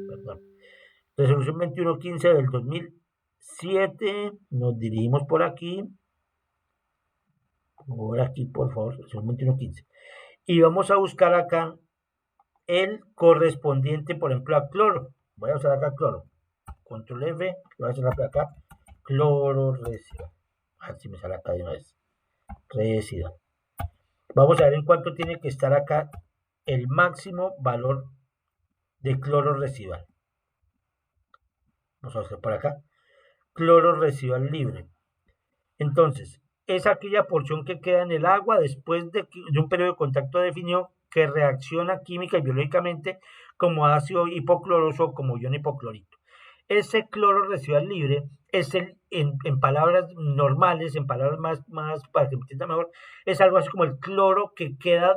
Perdón. Resolución 2115 del 2007, nos dirigimos por aquí, por favor, resolución 2115. Y vamos a buscar acá el correspondiente, por ejemplo, a cloro. Voy a usar acá cloro. Control F, voy a hacer acá cloro residual. A ver si me sale acá de una vez. Residual. Vamos a ver en cuánto tiene que estar acá el máximo valor de cloro residual. Vamos a hacer por acá. Cloro residual libre. Entonces, es aquella porción que queda en el agua después de un periodo de contacto definido que reacciona química y biológicamente como ácido hipocloroso o como ion hipoclorito. Ese cloro residual libre es en palabras normales, en palabras más para que me entienda mejor, es algo así como el cloro que queda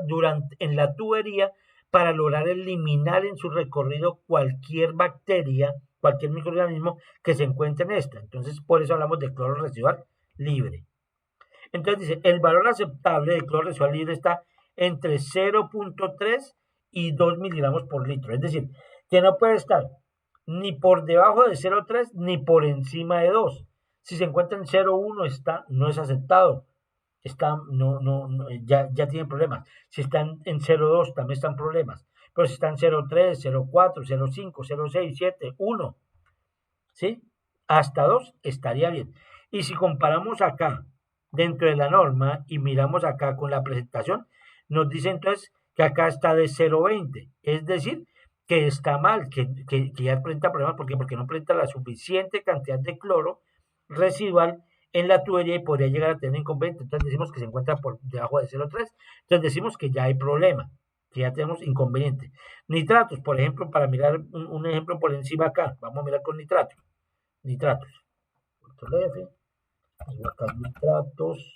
en la tubería para lograr eliminar en su recorrido cualquier bacteria, cualquier microorganismo que se encuentre en esta. Entonces, por eso hablamos de cloro residual libre. Entonces dice, el valor aceptable de cloro residual libre está entre 0.3 y 2 miligramos por litro. Es decir, que no puede estar ni por debajo de 0.3 ni por encima de 2. Si se encuentra en 0.1 no es aceptado. Ya tiene problemas. Si están en 0.2 también están problemas. Pero si están en 0.3, 0.4, 0.5, 0.6, 7, 1, ¿sí? Hasta 2 estaría bien. Y si comparamos acá dentro de la norma y miramos acá con la presentación, nos dice entonces que acá está de 0.20, es decir, que está mal, que ya presenta problemas. ¿Por qué? Porque no presenta la suficiente cantidad de cloro residual en la tubería y podría llegar a tener inconveniente. Entonces decimos que se encuentra por debajo de 0.3, entonces decimos que ya hay problema, que ya tenemos inconveniente. Nitratos, por ejemplo, para mirar un ejemplo por encima acá, vamos a mirar con nitratos. Control F, acá nitratos.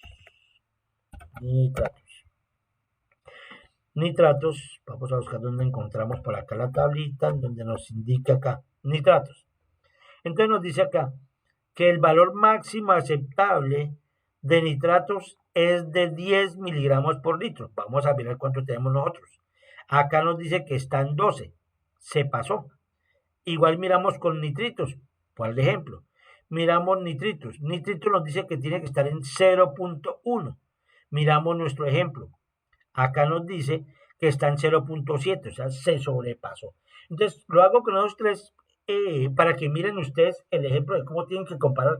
Nitratos, vamos a buscar donde encontramos por acá la tablita, donde nos indica acá, nitratos. Entonces nos dice acá que el valor máximo aceptable de nitratos es de 10 miligramos por litro. Vamos a ver cuánto tenemos nosotros. Acá nos dice que está en 12, se pasó. Igual miramos con nitritos, por ejemplo. Miramos nitritos. Nitritos nos dice que tiene que estar en 0.1. Miramos nuestro ejemplo. Acá nos dice que está en 0.7, o sea, se sobrepasó. Entonces, lo hago con los tres para que miren ustedes el ejemplo de cómo tienen que comparar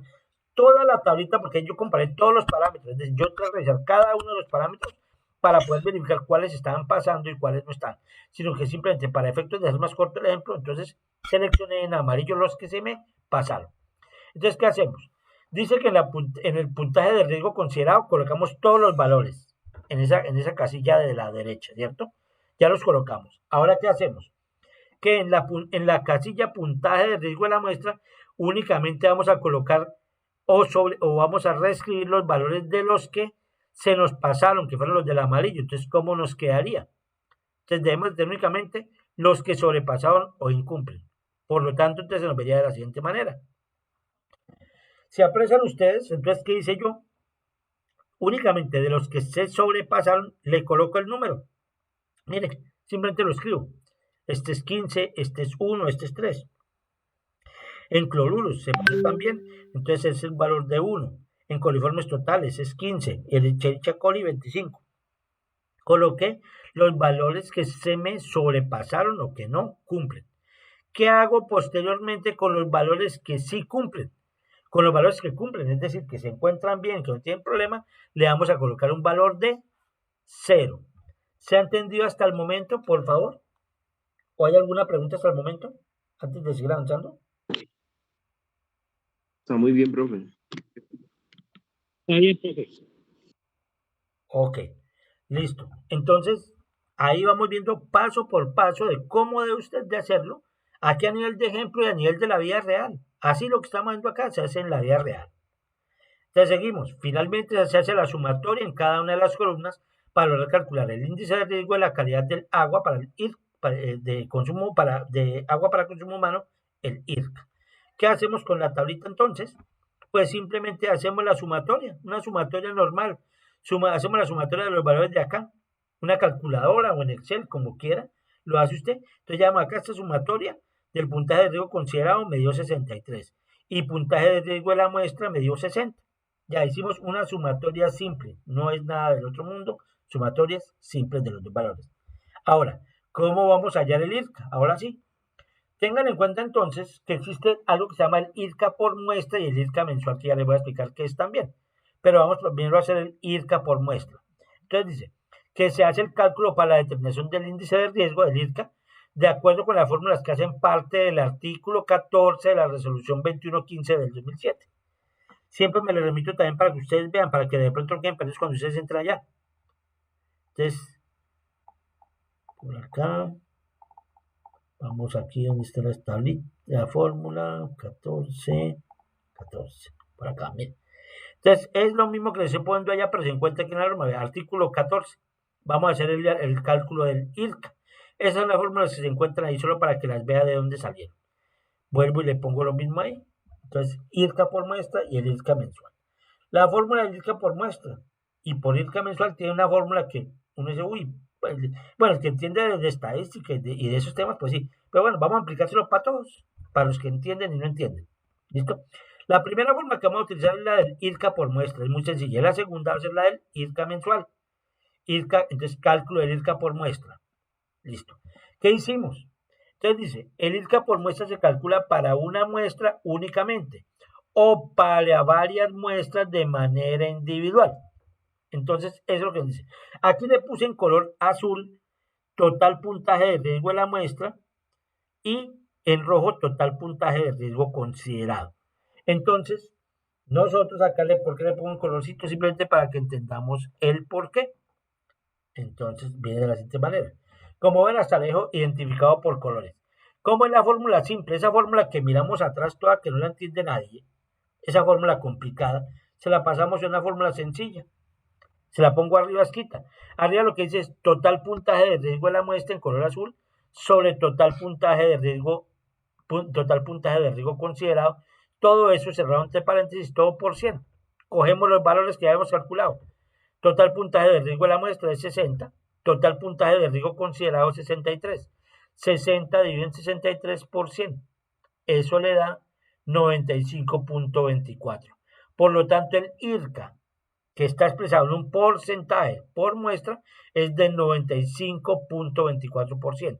toda la tablita, porque yo comparé todos los parámetros. Entonces, yo tengo que revisar cada uno de los parámetros para poder verificar cuáles estaban pasando y cuáles no están. Sino que simplemente para efectos de hacer más corto el ejemplo, entonces seleccioné en amarillo los que se me pasaron. Entonces, ¿qué hacemos? Dice que en el puntaje de riesgo considerado colocamos todos los valores en esa casilla de la derecha, ¿cierto? Ya los colocamos. Ahora, ¿qué hacemos? Que en la casilla puntaje de riesgo de la muestra únicamente vamos a colocar o vamos a reescribir los valores de los que se nos pasaron, que fueron los del amarillo. Entonces, ¿cómo nos quedaría? Entonces, debemos tener únicamente los que sobrepasaron o incumplen. Por lo tanto, entonces se nos vería de la siguiente manera. Si aprecian ustedes, entonces, ¿qué hice yo? Únicamente de los que se sobrepasaron, le coloco el número. Miren, simplemente lo escribo. Este es 15, este es 1, este es 3. En cloruros se puso también, entonces es el valor de 1. En coliformes totales es 15, el Escherichia coli 25. Coloqué los valores que se me sobrepasaron o que no cumplen. ¿Qué hago posteriormente con los valores que sí cumplen? Con los valores que cumplen, es decir, que se encuentran bien, que no tienen problema, le vamos a colocar un valor de 0. ¿Se ha entendido hasta el momento, por favor? ¿O hay alguna pregunta hasta el momento, antes de seguir avanzando? Está muy bien, profe. Está bien, profe. Ok, listo. Entonces, ahí vamos viendo paso por paso de cómo debe usted de hacerlo, aquí a nivel de ejemplo y a nivel de la vida real. Así lo que estamos viendo acá se hace en la vida real. Entonces seguimos. Finalmente se hace la sumatoria en cada una de las columnas para lograr calcular el índice de riesgo de la calidad del agua para el IRC, de agua para consumo humano, el IRC. ¿Qué hacemos con la tablita entonces? Pues simplemente hacemos la sumatoria, una sumatoria normal. Hacemos la sumatoria de los valores de acá, una calculadora o en Excel, como quiera, lo hace usted. Entonces llama acá esta sumatoria del puntaje de riesgo considerado, me dio 63. Y puntaje de riesgo de la muestra me dio 60. Ya hicimos una sumatoria simple, no es nada del otro mundo, sumatorias simples de los dos valores. Ahora, ¿cómo vamos a hallar el IRCA? Ahora sí. Tengan en cuenta entonces que existe algo que se llama el IRCA por muestra y el IRCA mensual, que ya les voy a explicar qué es también. Pero vamos primero a hacer el IRCA por muestra. Entonces dice que se hace el cálculo para la determinación del índice de riesgo del IRCA de acuerdo con las fórmulas que hacen parte del artículo 14 de la resolución 2115 del 2007. Siempre me lo remito también para que ustedes vean, para que de pronto queden perdidos cuando ustedes entran allá. Entonces, por acá, vamos aquí donde está la fórmula, 14, por acá, miren. Entonces, es lo mismo que les estoy poniendo allá, pero se encuentra aquí en la norma, artículo 14. Vamos a hacer el cálculo del IRCA. Esas son las fórmulas que se encuentran ahí solo para que las vea de dónde salieron. Vuelvo y le pongo lo mismo ahí. Entonces, IRCA por muestra y el IRCA mensual. La fórmula del IRCA por muestra y por IRCA mensual tiene una fórmula que uno dice, uy, pues, bueno, el que entiende de estadística y de esos temas, pues sí. Pero bueno, vamos a aplicárselo para todos, para los que entienden y no entienden. ¿Listo? La primera forma que vamos a utilizar es la del IRCA por muestra, es muy sencilla. La segunda va a ser la del IRCA mensual. Entonces, cálculo del IRCA por muestra. Listo. ¿Qué hicimos? Entonces dice, el IRCA por muestra se calcula para una muestra únicamente o para varias muestras de manera individual. Entonces, eso es lo que dice. Aquí le puse en color azul total puntaje de riesgo de la muestra y en rojo total puntaje de riesgo considerado. Entonces, nosotros acá, ¿por qué le pongo en colorcito? Simplemente para que entendamos el por qué. Entonces, viene de la siguiente manera. Como ven, hasta dejo identificado por colores. ¿Cómo es la fórmula simple? Esa fórmula que miramos atrás toda, que no la entiende nadie, esa fórmula complicada, se la pasamos a una fórmula sencilla. Se la pongo arriba escrita. Arriba lo que dice es total puntaje de riesgo de la muestra en color azul sobre total puntaje de riesgo considerado. Todo eso cerrado entre paréntesis, todo por 100. Cogemos los valores que ya hemos calculado. Total puntaje de riesgo de la muestra es 60. Total puntaje de riesgo considerado 63. 60 dividido en 63 por 100. Eso le da 95.24. Por lo tanto, el IRCA, que está expresado en un porcentaje por muestra, es del 95.24%.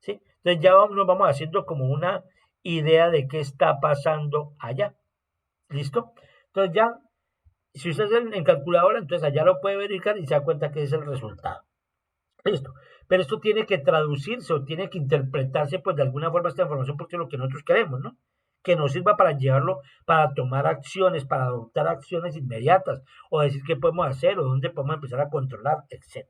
¿Sí? Entonces ya nos vamos haciendo como una idea de qué está pasando allá. ¿Listo? Entonces ya, si usted es en calculadora, entonces allá lo puede verificar y se da cuenta que es el resultado. Listo. Pero esto tiene que traducirse o tiene que interpretarse pues de alguna forma esta información porque es lo que nosotros queremos, ¿no? Que nos sirva para llevarlo, para tomar acciones, para adoptar acciones inmediatas o decir qué podemos hacer o dónde podemos empezar a controlar, etc.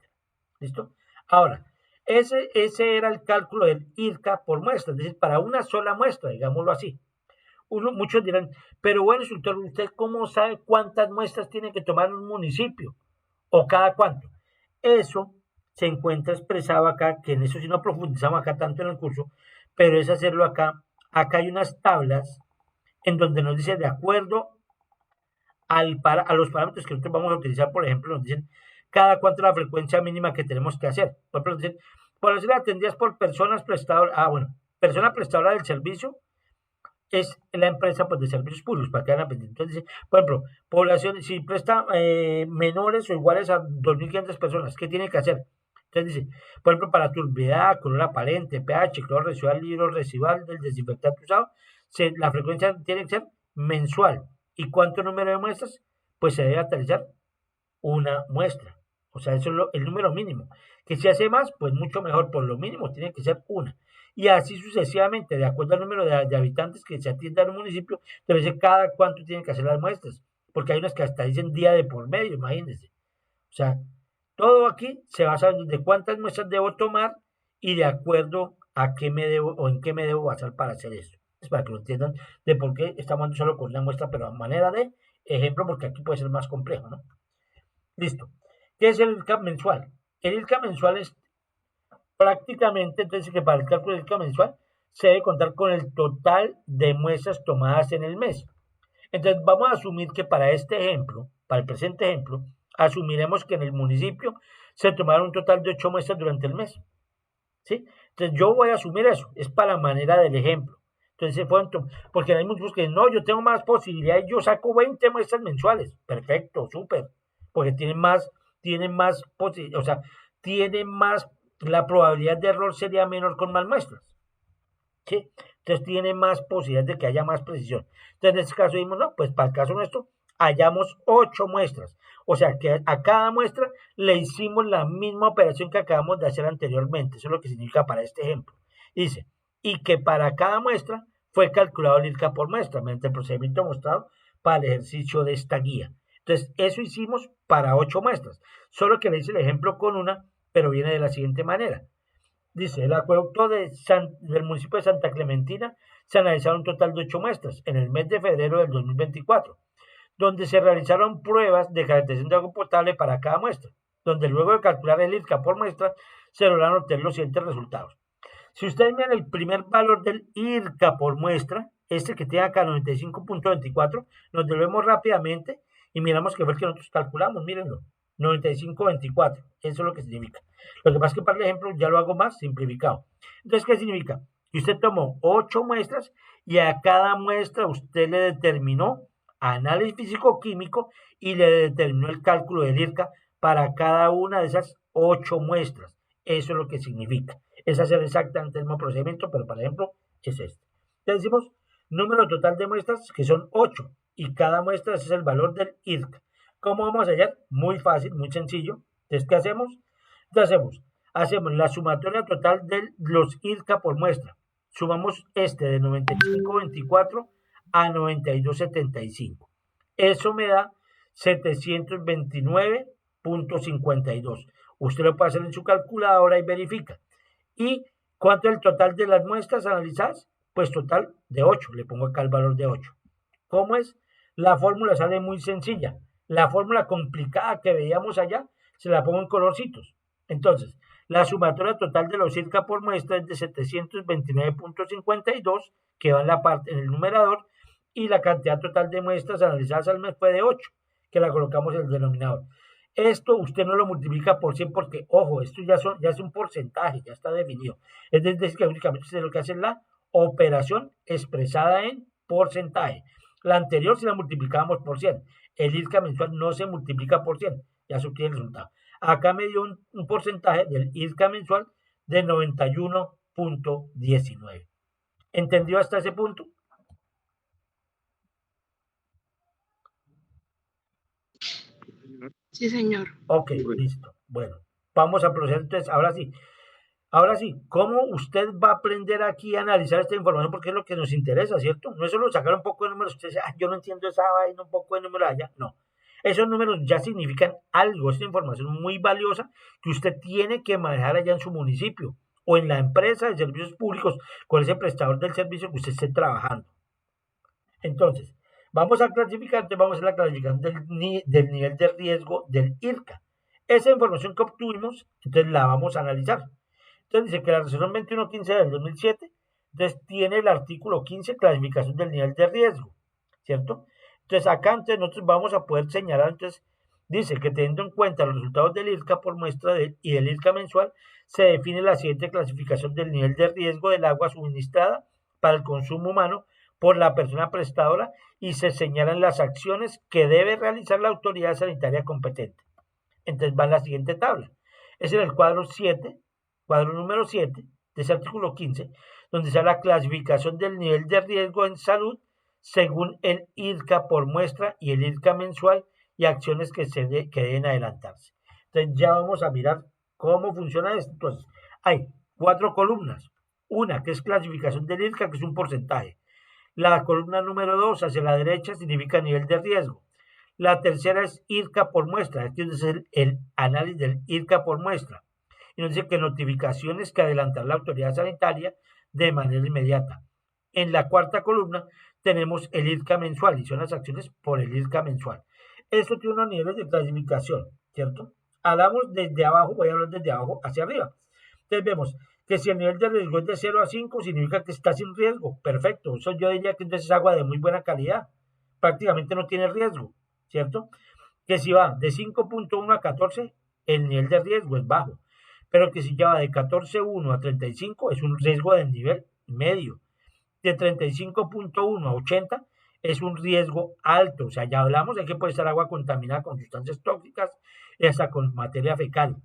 ¿Listo? Ahora, ese era el cálculo del IRCA por muestra, es decir, para una sola muestra, digámoslo así. Muchos dirán, pero bueno, instructor, ¿usted cómo sabe cuántas muestras tiene que tomar un municipio? ¿O cada cuánto? Eso se encuentra expresado acá, que en eso sí no profundizamos acá tanto en el curso, pero es hacerlo acá. Acá hay unas tablas en donde nos dice de acuerdo a los parámetros que nosotros vamos a utilizar, por ejemplo, nos dicen cada cuánto es la frecuencia mínima que tenemos que hacer. Por ejemplo, nos dicen, población atendidas por personas prestadoras, persona prestadora del servicio es la empresa pues, de servicios públicos, para que hagan pendientes. Entonces dice, por ejemplo, población, si presta menores o iguales a 2.500 personas, ¿qué tiene que hacer? Entonces dice, por ejemplo, para turbidez, color aparente, pH, cloro residual, libro residual del desinfectante usado, la frecuencia tiene que ser mensual. ¿Y cuánto número de muestras? Pues se debe realizar una muestra. O sea, eso es el número mínimo. Que si hace más, pues mucho mejor. Por lo mínimo tiene que ser una. Y así sucesivamente, de acuerdo al número de habitantes que se atienda en un municipio, debe ser cada cuánto tienen que hacer las muestras. Porque hay unas que hasta dicen día de por medio, imagínense. O sea, todo aquí se basa en de cuántas muestras debo tomar y de acuerdo a qué me debo o en qué me debo basar para hacer eso. Es para que lo entiendan de por qué estamos andando solo con una muestra, pero a manera de ejemplo, porque aquí puede ser más complejo, ¿no? Listo. ¿Qué es el IRCA mensual? El IRCA mensual es prácticamente, entonces, que para el cálculo del IRCA mensual se debe contar con el total de muestras tomadas en el mes. Entonces, vamos a asumir que para este ejemplo, para el presente ejemplo, asumiremos que en el municipio se tomaron un total de 8 muestras durante el mes. ¿Sí? Entonces, yo voy a asumir eso, es para manera del ejemplo. Entonces, porque hay muchos que no, yo tengo más posibilidades, yo saco 20 muestras mensuales. Perfecto, súper, porque tienen más posibilidades, o sea, tienen más, la probabilidad de error sería menor con más muestras. ¿Sí? Entonces, tiene más posibilidades de que haya más precisión. Entonces, en este caso, dijimos, no, pues para el caso nuestro, hallamos 8 muestras. O sea, que a cada muestra le hicimos la misma operación que acabamos de hacer anteriormente. Eso es lo que significa para este ejemplo. Dice, y que para cada muestra fue calculado el IRCA por muestra mediante el procedimiento mostrado para el ejercicio de esta guía. Entonces, eso hicimos para 8 muestras. Solo que le hice el ejemplo con una, pero viene de la siguiente manera. Dice, el acueducto del municipio de Santa Clementina se analizaron un total de 8 muestras en el mes de febrero del 2024, donde se realizaron pruebas de caracterización de agua potable para cada muestra, donde luego de calcular el IRCA por muestra se lograron obtener los siguientes resultados. Si ustedes miran el primer valor del IRCA por muestra, este que tiene acá 95.24, nos devolvemos rápidamente y miramos que fue el que nosotros calculamos, mírenlo, 95.24, eso es lo que significa. Lo que pasa es que para el ejemplo ya lo hago más simplificado. Entonces, ¿qué significa? Que usted tomó 8 muestras y a cada muestra usted le determinó análisis físico-químico y le determinó el cálculo del IRCA para cada una de esas 8 muestras. Eso es lo que significa. Es hacer exactamente el mismo procedimiento, pero por ejemplo es este. Entonces decimos número total de muestras que son 8 y cada muestra es el valor del IRCA. ¿Cómo vamos a hallar? Muy fácil, muy sencillo. Entonces, ¿qué hacemos? Hacemos la sumatoria total de los IRCA por muestra. Sumamos este de 95.24 a 92.75. Eso me da 729.52. Usted lo puede hacer en su calculadora y verifica. ¿Y cuánto es el total de las muestras analizadas? Pues total de 8. Le pongo acá el valor de 8. ¿Cómo es? La fórmula sale muy sencilla. La fórmula complicada que veíamos allá, se la pongo en colorcitos. Entonces, la sumatoria total de los IRCA por muestra es de 729.52, que va en la parte, en el numerador, y la cantidad total de muestras analizadas al mes fue de 8, que la colocamos en el denominador. Esto usted no lo multiplica por 100 porque, ojo, esto ya es un porcentaje, ya está definido. Es decir, que únicamente usted lo que hace es la operación expresada en porcentaje. La anterior si la multiplicábamos por 100. El IRCA mensual no se multiplica por 100, ya se obtiene el resultado. Acá me dio un porcentaje del IRCA mensual de 91.19. ¿Entendió hasta ese punto? Sí, señor. Ok, listo. Bueno, vamos a proceder entonces. Ahora sí, ¿cómo usted va a aprender aquí a analizar esta información? Porque es lo que nos interesa, ¿cierto? No es solo sacar un poco de números. Usted dice, yo no entiendo esa vaina, un poco de números allá. No. Esos números ya significan algo. Es una información muy valiosa que usted tiene que manejar allá en su municipio o en la empresa de servicios públicos con ese prestador del servicio que usted esté trabajando. Entonces, vamos a hacer la clasificación del nivel de riesgo del IRCA. Esa información que obtuvimos, entonces la vamos a analizar. Entonces dice que la resolución 2115 del 2007, entonces tiene el artículo 15, clasificación del nivel de riesgo, ¿cierto? Entonces acá entonces nosotros vamos a poder señalar, entonces dice que teniendo en cuenta los resultados del IRCA por muestra y del IRCA mensual, se define la siguiente clasificación del nivel de riesgo del agua suministrada para el consumo humano por la persona prestadora y se señalan las acciones que debe realizar la autoridad sanitaria competente. Entonces va en la siguiente tabla. Es en el cuadro número 7 de ese artículo 15, donde está la clasificación del nivel de riesgo en salud según el IRCA por muestra y el IRCA mensual y acciones que deben adelantarse. Entonces ya vamos a mirar cómo funciona esto. Entonces, hay 4 columnas. Una que es clasificación del IRCA, que es un porcentaje. La columna número 2 hacia la derecha significa nivel de riesgo. La tercera es IRCA por muestra. Este es el análisis del IRCA por muestra. Y nos dice que notificaciones que adelantar la autoridad sanitaria de manera inmediata. En la cuarta columna tenemos el IRCA mensual y son las acciones por el IRCA mensual. Esto tiene unos niveles de clasificación, ¿cierto? Hablamos desde abajo, voy a hablar desde abajo hacia arriba. Entonces vemos que si el nivel de riesgo es de 0 a 5, significa que está sin riesgo. Perfecto. Eso yo diría que entonces es agua de muy buena calidad. Prácticamente no tiene riesgo, ¿cierto? Que si va de 5.1 a 14, el nivel de riesgo es bajo. Pero que si ya va de 14.1 a 35, es un riesgo de nivel medio. De 35.1 a 80 es un riesgo alto. O sea, ya hablamos de que puede estar agua contaminada con sustancias tóxicas y hasta con materia fecal.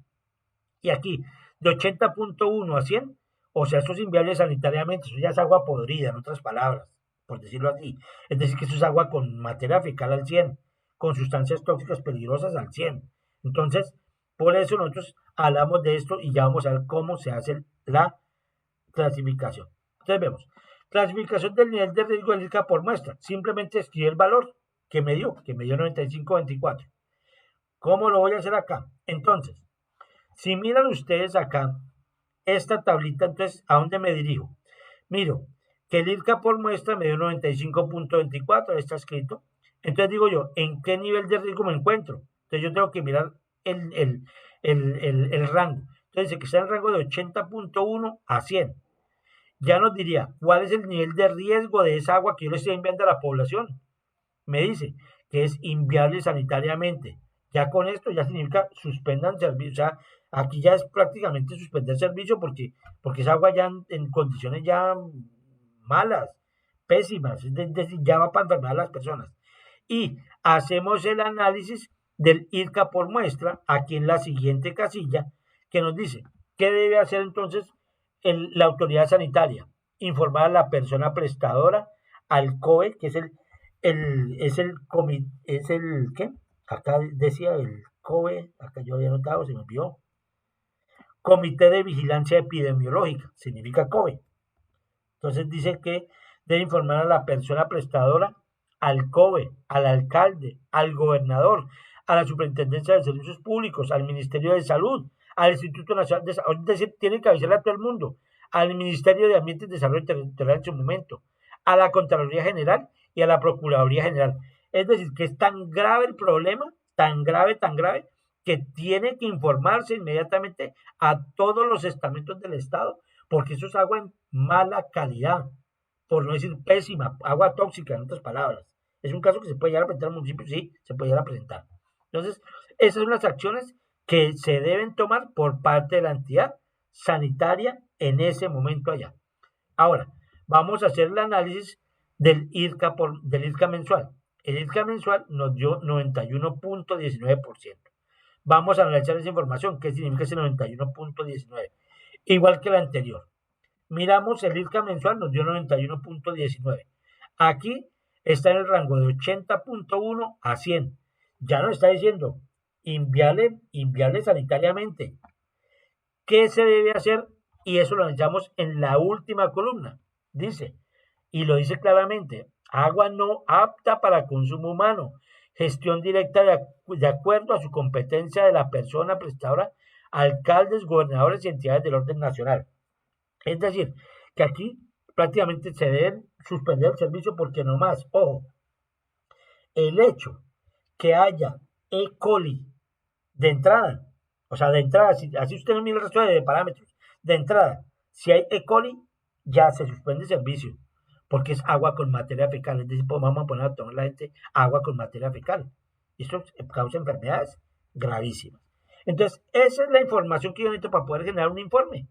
Y aquí, de 80.1 a 100, o sea, esto es inviable sanitariamente, eso ya es agua podrida, en otras palabras, por decirlo así. Es decir, que eso es agua con materia fecal al 100, con sustancias tóxicas peligrosas al 100. Entonces, por eso nosotros hablamos de esto y ya vamos a ver cómo se hace la clasificación. Entonces vemos, clasificación del nivel de riesgo del IRCA por muestra. Simplemente escribir el valor que me dio 95.24. ¿Cómo lo voy a hacer acá? Entonces, si miran ustedes acá, esta tablita, entonces, ¿a dónde me dirijo? Miro que el IRCA por muestra me dio 95.24, está escrito. Entonces digo yo, ¿en qué nivel de riesgo me encuentro? Entonces yo tengo que mirar el rango. Entonces dice que está en el rango de 80.1 a 100. Ya nos diría, ¿cuál es el nivel de riesgo de esa agua que yo le estoy enviando a la población? Me dice que es inviable sanitariamente. Ya con esto ya significa suspendan servicio. O sea, aquí ya es prácticamente suspender servicio porque esa agua ya en condiciones ya malas, pésimas. Es decir, ya va para enfermar a las personas. Y hacemos el análisis del IRCA por muestra aquí en la siguiente casilla que nos dice qué debe hacer entonces la autoridad sanitaria. Informar a la persona prestadora, al COE, que es ¿qué? Acá decía el COE, acá yo había notado, se me olvidó. Comité de Vigilancia Epidemiológica, significa COE. Entonces dice que debe informar a la persona prestadora, al COE, al alcalde, al gobernador, a la Superintendencia de Servicios Públicos, al Ministerio de Salud, al Instituto Nacional de Salud, es decir, tiene que avisarle a todo el mundo, al Ministerio de Ambiente y Desarrollo Territorial en su momento, a la Contraloría General y a la Procuraduría General. Es decir, que es tan grave el problema, tan grave, que tiene que informarse inmediatamente a todos los estamentos del Estado, porque eso es agua en mala calidad, por no decir pésima, agua tóxica, en otras palabras. Es un caso que se puede llegar a presentar al municipio, sí, se puede llegar a presentar. Entonces, esas son las acciones que se deben tomar por parte de la entidad sanitaria en ese momento allá. Ahora, vamos a hacer el análisis del IRCA mensual. El IRCA mensual nos dio 91.19%. Vamos a analizar esa información, qué significa ese 91.19%. Igual que la anterior. Miramos el IRCA mensual, nos dio 91.19. Aquí está en el rango de 80.1 a 100. Ya nos está diciendo inviable sanitariamente. ¿Qué se debe hacer? Y eso lo analizamos en la última columna. Dice, y lo dice claramente, agua no apta para consumo humano, gestión directa de acuerdo a su competencia de la persona prestadora, alcaldes, gobernadores y entidades del orden nacional. Es decir, que aquí prácticamente se debe suspender el servicio porque nomás, ojo, el hecho que haya E. coli de entrada, así usted no mira el resto de parámetros, de entrada, si hay E. coli, ya se suspende el servicio, porque es agua con materia fecal, es decir, pues vamos a poner a tomar la gente agua con materia fecal. Esto causa enfermedades gravísimas. Entonces, esa es la información que yo necesito para poder generar un informe.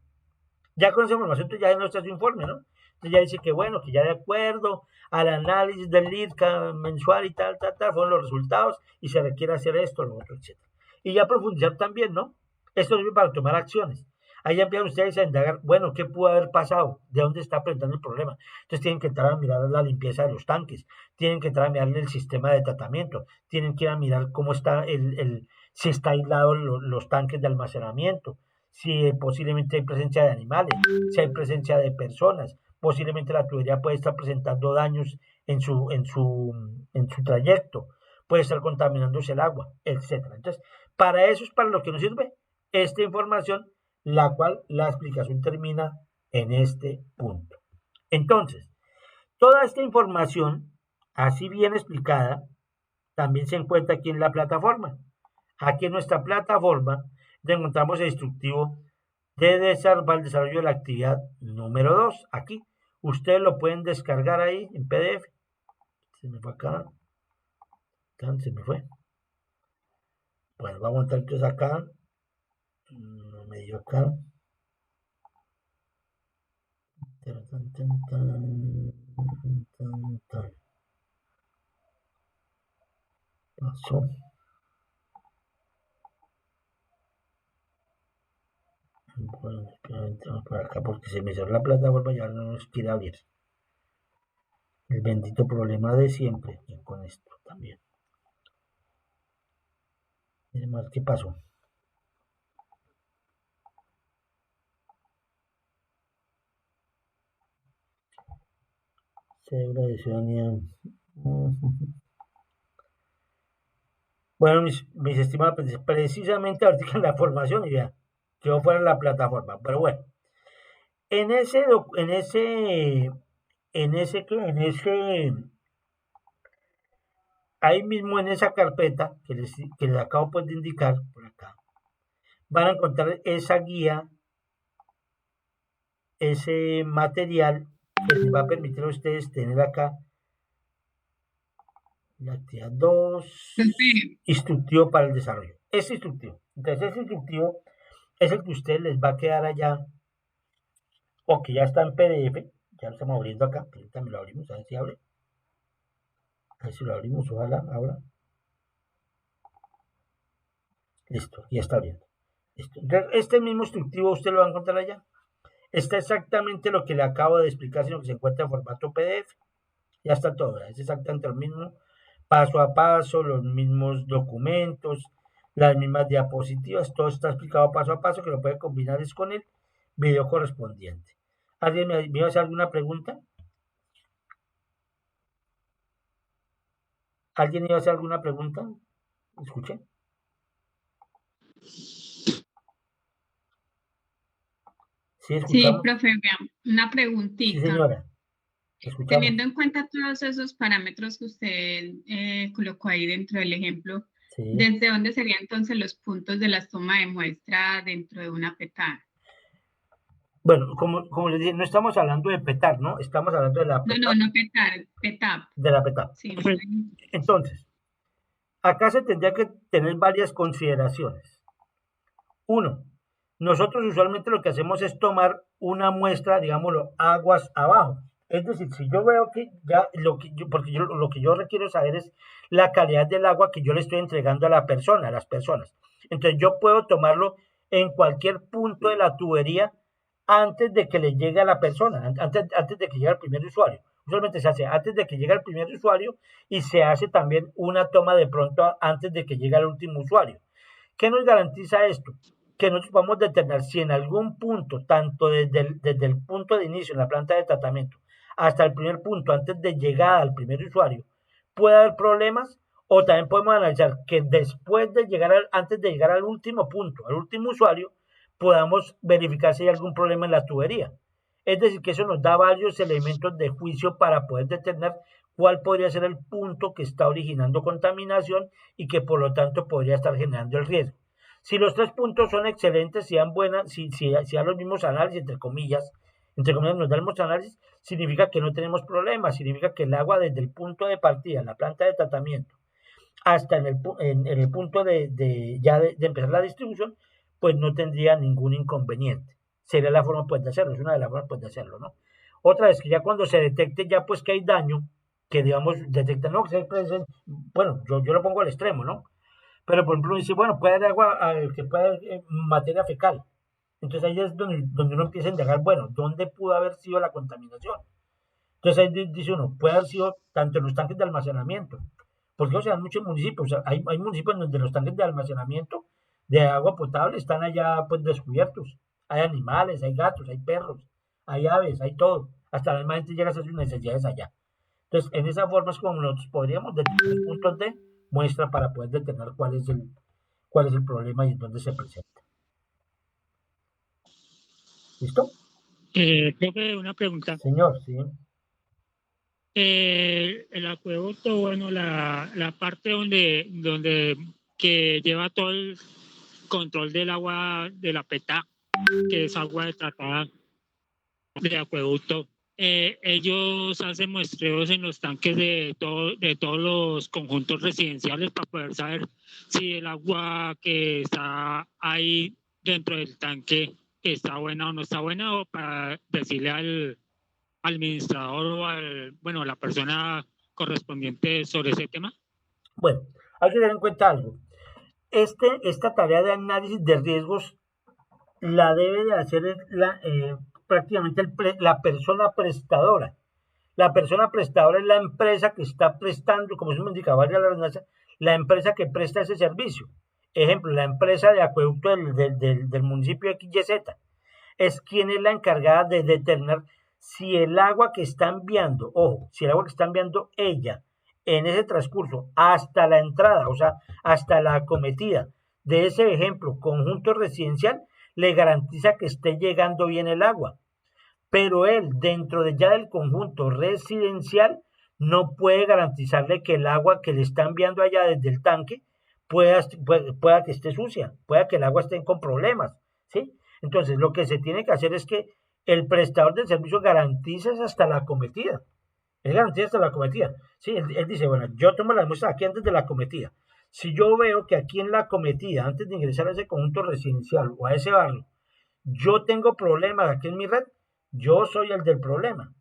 Ya con esa información tú ya no está su informe, ¿no? Entonces ya dice que bueno, que ya de acuerdo al análisis del IRCA mensual y tal, fueron los resultados y se requiere hacer esto, lo otro, etc. Y ya profundizar también, ¿no? Esto sirve para tomar acciones. Ahí ya empiezan ustedes a indagar, bueno, ¿qué pudo haber pasado? ¿De dónde está presentando el problema? Entonces tienen que entrar a mirar la limpieza de los tanques, tienen que entrar a mirar el sistema de tratamiento, tienen que ir a mirar cómo está si está aislado los tanques de almacenamiento, si posiblemente hay presencia de animales, si hay presencia de personas, posiblemente la tubería puede estar presentando daños en su trayecto, puede estar contaminándose el agua, etcétera. Entonces, para eso es para lo que nos sirve esta información, la cual la explicación termina en este punto. Entonces, toda esta información, así bien explicada, también se encuentra aquí en la plataforma. Aquí en nuestra plataforma encontramos el instructivo de desarrollo de la actividad número 2. Aquí ustedes lo pueden descargar ahí en PDF. Se me fue acá. Se me fue. Bueno, vamos a entrar entonces acá. No me dio acá. Pasó. Bueno, entramos por acá porque se me cerró la plataforma y ya no nos quiere abrir. El bendito problema de siempre. Y con esto también. Miren más qué pasó. Cédula de ciudadanía. Bueno, mis estimados, precisamente ahorita en la formación y ya quedó fuera de la plataforma. Pero bueno, en ese, ahí mismo en esa carpeta que les acabo pues de indicar por acá, van a encontrar esa guía, ese material que les va a permitir a ustedes tener acá la actividad 2, instructivo para el desarrollo. Ese instructivo. Entonces, ese instructivo es el que a ustedes les va a quedar allá, o que ya está en PDF. Ya lo estamos abriendo acá. También lo abrimos, a ver si abre. A ver si lo abrimos, ojalá abra. Listo, ya está abriendo. Listo. Entonces, este mismo instructivo usted lo va a encontrar allá. Está exactamente lo que le acabo de explicar, sino que se encuentra en formato PDF. Ya está todo, es exactamente lo mismo, paso a paso, los mismos documentos, las mismas diapositivas, todo está explicado paso a paso, que lo puede combinar es con el video correspondiente. ¿Alguien me iba a hacer alguna pregunta? ¿Alguien iba a hacer alguna pregunta? ¿Escuché? ¿Sí Sí, escuchamos? profe, una Sí, preguntita. señora. Escuchamos. Teniendo en cuenta todos esos parámetros que usted colocó ahí dentro del ejemplo, Sí. ¿desde dónde serían entonces los puntos de la toma de muestra dentro de una PETAR? Bueno, como les dije, no estamos hablando de PETAR, ¿no? Estamos hablando de la No, PETAR. no PETAR, PETAP. De la PETAR. Sí, Entonces, acá se tendría que tener varias consideraciones. Uno, nosotros usualmente lo que hacemos es tomar una muestra, digámoslo, aguas abajo. Es decir, si yo veo que ya lo que yo requiero saber es la calidad del agua que yo le estoy entregando a la persona, a las personas. Entonces yo puedo tomarlo en cualquier punto de la tubería antes de que le llegue a la persona, antes de que llegue al primer usuario. Usualmente se hace antes de que llegue al primer usuario y se hace también una toma de pronto antes de que llegue al último usuario. ¿Qué nos garantiza esto? Que nosotros podamos determinar si en algún punto, tanto desde el punto de inicio en la planta de tratamiento hasta el primer punto, antes de llegar al primer usuario, puede haber problemas, o también podemos analizar que después de antes de llegar al último punto, al último usuario, podamos verificar si hay algún problema en la tubería. Es decir, que eso nos da varios elementos de juicio para poder determinar cuál podría ser el punto que está originando contaminación y que por lo tanto podría estar generando el riesgo. Si los tres puntos son excelentes, si dan los mismos análisis, entre comillas nos dan los análisis, significa que no tenemos problemas, significa que el agua desde el punto de partida, la planta de tratamiento, hasta en el punto de empezar la distribución, pues no tendría ningún inconveniente. Sería la forma pues de hacerlo, es una de las formas pues de hacerlo, ¿no? Otra vez que ya cuando se detecte ya pues que hay daño, que digamos detectan, no, bueno, yo lo pongo al extremo, ¿no? Pero por ejemplo dice, bueno, puede haber agua, que puede haber materia fecal. Entonces ahí es donde uno empieza a indagar, bueno, ¿dónde pudo haber sido la contaminación? Entonces ahí dice uno, puede haber sido tanto en los tanques de almacenamiento, porque o sea, en muchos municipios, o sea, hay municipios donde los tanques de almacenamiento de agua potable están allá pues descubiertos. Hay animales, hay gatos, hay perros, hay aves, hay todo. Hasta la misma gente llega a hacer sus necesidades allá. Entonces, en esa forma es como nosotros podríamos determinar puntos de muestra para poder determinar cuál es el problema y en dónde se presenta. ¿Listo? Profe, una pregunta. Señor, sí. El acueducto, bueno, la parte donde que lleva todo el control del agua de la PETA, que es agua de tratada de acueducto, ellos hacen muestreos en los tanques de todos los conjuntos residenciales para poder saber si el agua que está ahí dentro del tanque está buena o no está buena, o para decirle al administrador o a la persona correspondiente sobre ese tema. Bueno, hay que tener en cuenta algo. Esta tarea de análisis de riesgos la debe de hacer prácticamente la persona prestadora. La persona prestadora es la empresa que está prestando, como se me indica, la redundancia, la empresa que presta ese servicio. Ejemplo, la empresa de acueducto del municipio XYZ es quien es la encargada de determinar si el agua que está enviando, ojo, si el agua que está enviando ella en ese transcurso hasta la entrada, o sea, hasta la acometida de ese ejemplo conjunto residencial, le garantiza que esté llegando bien el agua. Pero él, dentro de ya del conjunto residencial, no puede garantizarle que el agua que le está enviando allá desde el tanque pueda que esté sucia, pueda que el agua esté con problemas, ¿sí? Entonces, lo que se tiene que hacer es que el prestador del servicio garantice hasta la acometida. Él garantiza hasta la acometida. Sí, él dice, bueno, yo tomo las muestras aquí antes de la acometida. Si yo veo que aquí en la acometida, antes de ingresar a ese conjunto residencial o a ese barrio, yo tengo problemas aquí en mi red, yo soy el del problema.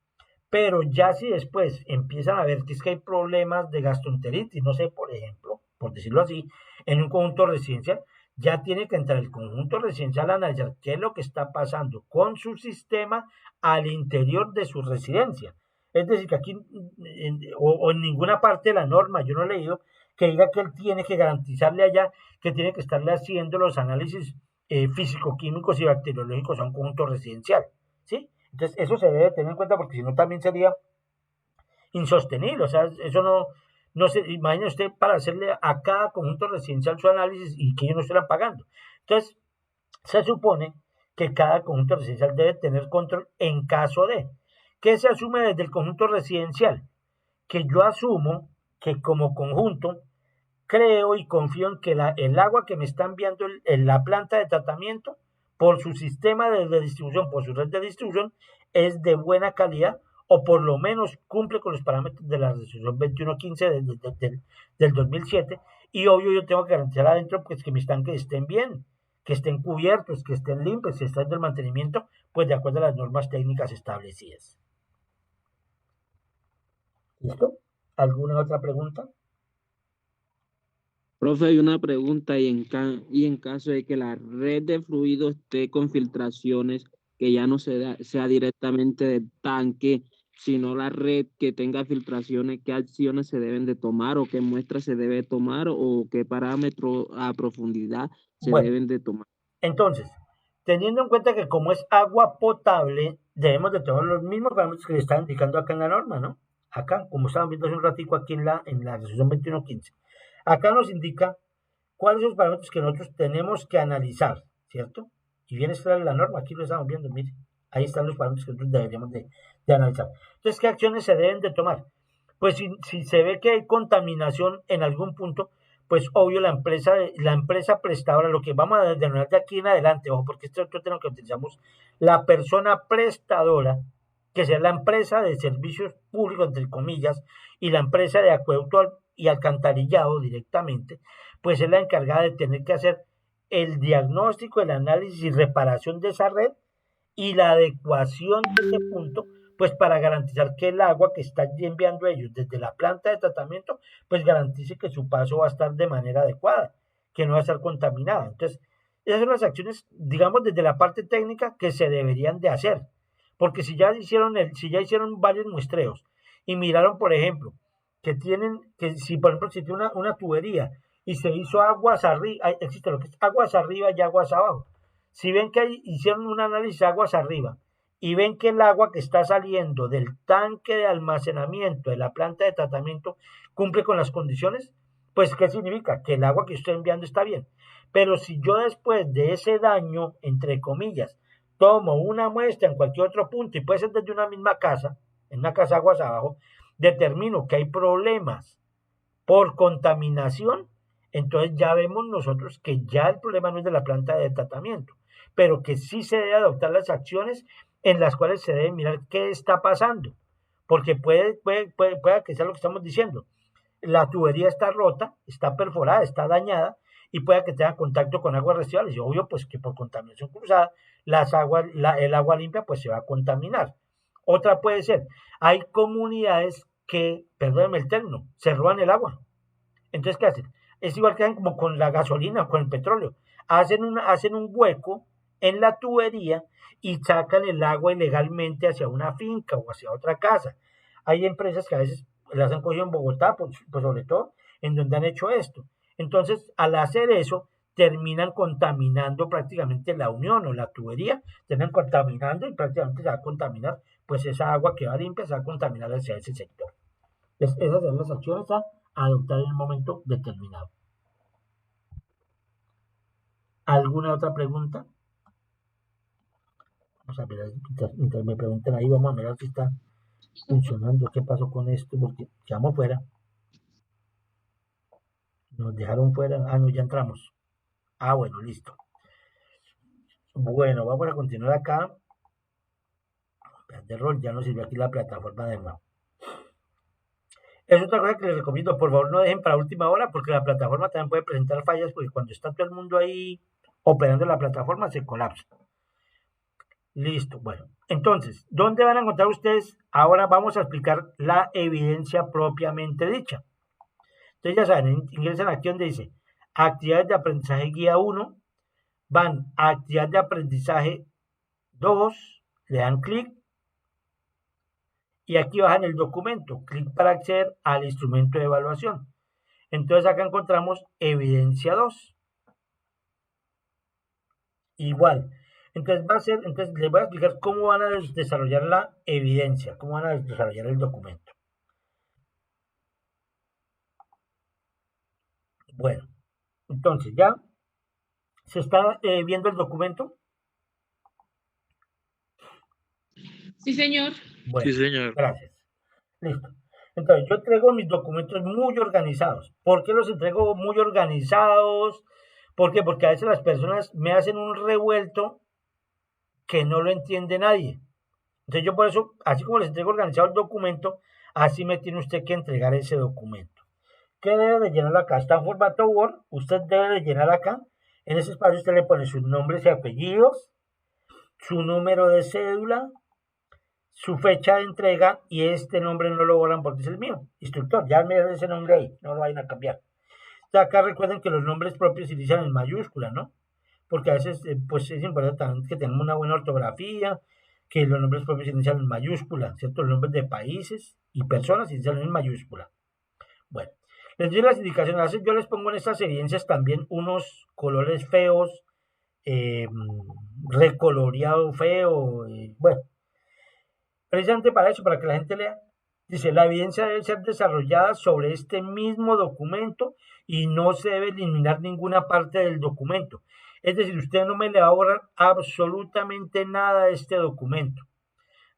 Pero ya si después empiezan a ver que es que hay problemas de gastroenteritis, no sé, por ejemplo, por decirlo así, en un conjunto residencial, ya tiene que entrar el conjunto residencial a analizar qué es lo que está pasando con su sistema al interior de su residencia. Es decir, que aquí o en ninguna parte de la norma, yo no he leído que diga que él tiene que garantizarle allá que tiene que estarle haciendo los análisis físico-químicos y bacteriológicos a un conjunto residencial, ¿sí? Entonces, eso se debe tener en cuenta porque si no también sería insostenible. O sea, eso no se imagina usted para hacerle a cada conjunto residencial su análisis y que ellos no estén pagando. Entonces, se supone que cada conjunto residencial debe tener control en caso de ¿Qué se asume desde el conjunto residencial? Que yo asumo que como conjunto creo y confío en que el agua que me está enviando la planta de tratamiento por su sistema de distribución, por su red de distribución, es de buena calidad o por lo menos cumple con los parámetros de la resolución 2115 del 2007. Y obvio yo tengo que garantizar adentro pues, que mis tanques estén bien, que estén cubiertos, que estén limpios, que estén del mantenimiento, pues de acuerdo a las normas técnicas establecidas. ¿Listo? ¿Alguna otra pregunta? Profe, hay una pregunta y en caso de que la red de fluido esté con filtraciones, que ya no sea directamente del tanque, sino la red que tenga filtraciones, ¿qué acciones se deben de tomar o qué muestras se debe tomar o qué parámetros a profundidad se Bueno, deben de tomar? entonces, teniendo en cuenta que como es agua potable, debemos de tomar los mismos parámetros que le están indicando acá en la norma, ¿no? Acá, como estaban viendo hace un ratico aquí en la resolución 2115. Acá nos indica cuáles son los parámetros que nosotros tenemos que analizar, ¿cierto? Y viene esta la norma, aquí lo estamos viendo, mire, ahí están los parámetros que nosotros deberíamos de analizar. Entonces, ¿qué acciones se deben de tomar? Pues si se ve que hay contaminación en algún punto, pues obvio la empresa prestadora, lo que vamos a denominar de aquí en adelante, ojo, porque este otro tema que utilizamos, la persona prestadora, que sea la empresa de servicios públicos, entre comillas, y la empresa de acueducto y alcantarillado directamente, pues es la encargada de tener que hacer el diagnóstico, el análisis y reparación de esa red y la adecuación de ese punto, pues para garantizar que el agua que están enviando ellos desde la planta de tratamiento, pues garantice que su paso va a estar de manera adecuada, que no va a estar contaminada. Entonces, esas son las acciones, digamos, desde la parte técnica que se deberían de hacer, porque si ya hicieron varios muestreos y miraron, por ejemplo, que si por ejemplo existe una tubería y se hizo aguas arriba, existe lo que es aguas arriba y aguas abajo. Si ven que hicieron un análisis de aguas arriba y ven que el agua que está saliendo del tanque de almacenamiento de la planta de tratamiento cumple con las condiciones, pues ¿qué significa? Que el agua que estoy enviando está bien. Pero si yo después de ese daño, entre comillas, tomo una muestra en cualquier otro punto y puede ser desde una misma casa, en una casa aguas abajo, determino que hay problemas por contaminación, entonces ya vemos nosotros que ya el problema no es de la planta de tratamiento, pero que sí se debe adoptar las acciones en las cuales se debe mirar qué está pasando, porque puede que sea lo que estamos diciendo. La tubería está rota, está perforada, está dañada y puede que tenga contacto con aguas residuales. Y obvio, pues que por contaminación cruzada, el agua limpia pues se va a contaminar. Otra puede ser, hay comunidades que, perdónenme el término, se roban el agua. Entonces, ¿qué hacen? Es igual que hacen como con la gasolina o con el petróleo. Hacen un hueco en la tubería y sacan el agua ilegalmente hacia una finca o hacia otra casa. Hay empresas que a veces las han cogido en Bogotá, pues sobre todo, en donde han hecho esto. Entonces, al hacer eso, terminan contaminando prácticamente la unión o la tubería, terminan contaminando y prácticamente se va a contaminar, pues esa agua que va limpia se va a contaminar hacia ese sector. Entonces, esas son las acciones a adoptar en un momento determinado. ¿Alguna otra pregunta? Vamos a ver, mientras me preguntan ahí, vamos a mirar si está funcionando, qué pasó con esto, porque quedamos fuera. Nos dejaron fuera. Ah, no, ya entramos. Ah, bueno, listo. Bueno, vamos a continuar acá. De rol, ya nos sirvió aquí la plataforma de nuevo. Es otra cosa que les recomiendo, por favor no dejen para última hora, porque la plataforma también puede presentar fallas, porque cuando está todo el mundo ahí operando la plataforma se colapsa. Listo, bueno. Entonces, ¿dónde van a encontrar ustedes? Ahora vamos a explicar la evidencia propiamente dicha. Entonces ya saben, ingresan aquí donde dice actividades de aprendizaje guía 1, van a actividad de aprendizaje 2, le dan clic y aquí bajan el documento, clic para acceder al instrumento de evaluación. Entonces acá encontramos evidencia 2. Igual. Entonces les voy a explicar cómo van a desarrollar la evidencia, cómo van a desarrollar el documento. Bueno, entonces ya se está viendo el documento. Sí, señor. Bueno, Sí, señor. gracias. Listo. Entonces, yo entrego mis documentos muy organizados. ¿Por qué los entrego muy organizados? ¿Por qué? Porque a veces las personas me hacen un revuelto que no lo entiende nadie. Entonces, yo por eso, así como les entrego organizado el documento, así me tiene usted que entregar ese documento. ¿Qué debe de llenar acá? Está en formato Word. Usted debe de llenar acá. En ese espacio usted le pone sus nombres y apellidos, su número de cédula, su fecha de entrega y este nombre no lo borran porque es el mío, instructor. Ya me da ese nombre ahí, no lo vayan a cambiar. Ya acá recuerden que los nombres propios se inician en mayúscula, ¿no? Porque a veces pues es importante también que tengamos una buena ortografía, que los nombres propios se inician en mayúscula, ¿cierto? Los nombres de países y personas se inician en mayúscula. Bueno, les doy las indicaciones. A veces yo les pongo en estas evidencias también unos colores feos, eh, recoloreado feo, bueno, precisamente para eso, para que la gente lea. Dice, la evidencia debe ser desarrollada sobre este mismo documento y no se debe eliminar ninguna parte del documento. Es decir, usted no me le va a borrar absolutamente nada de este documento.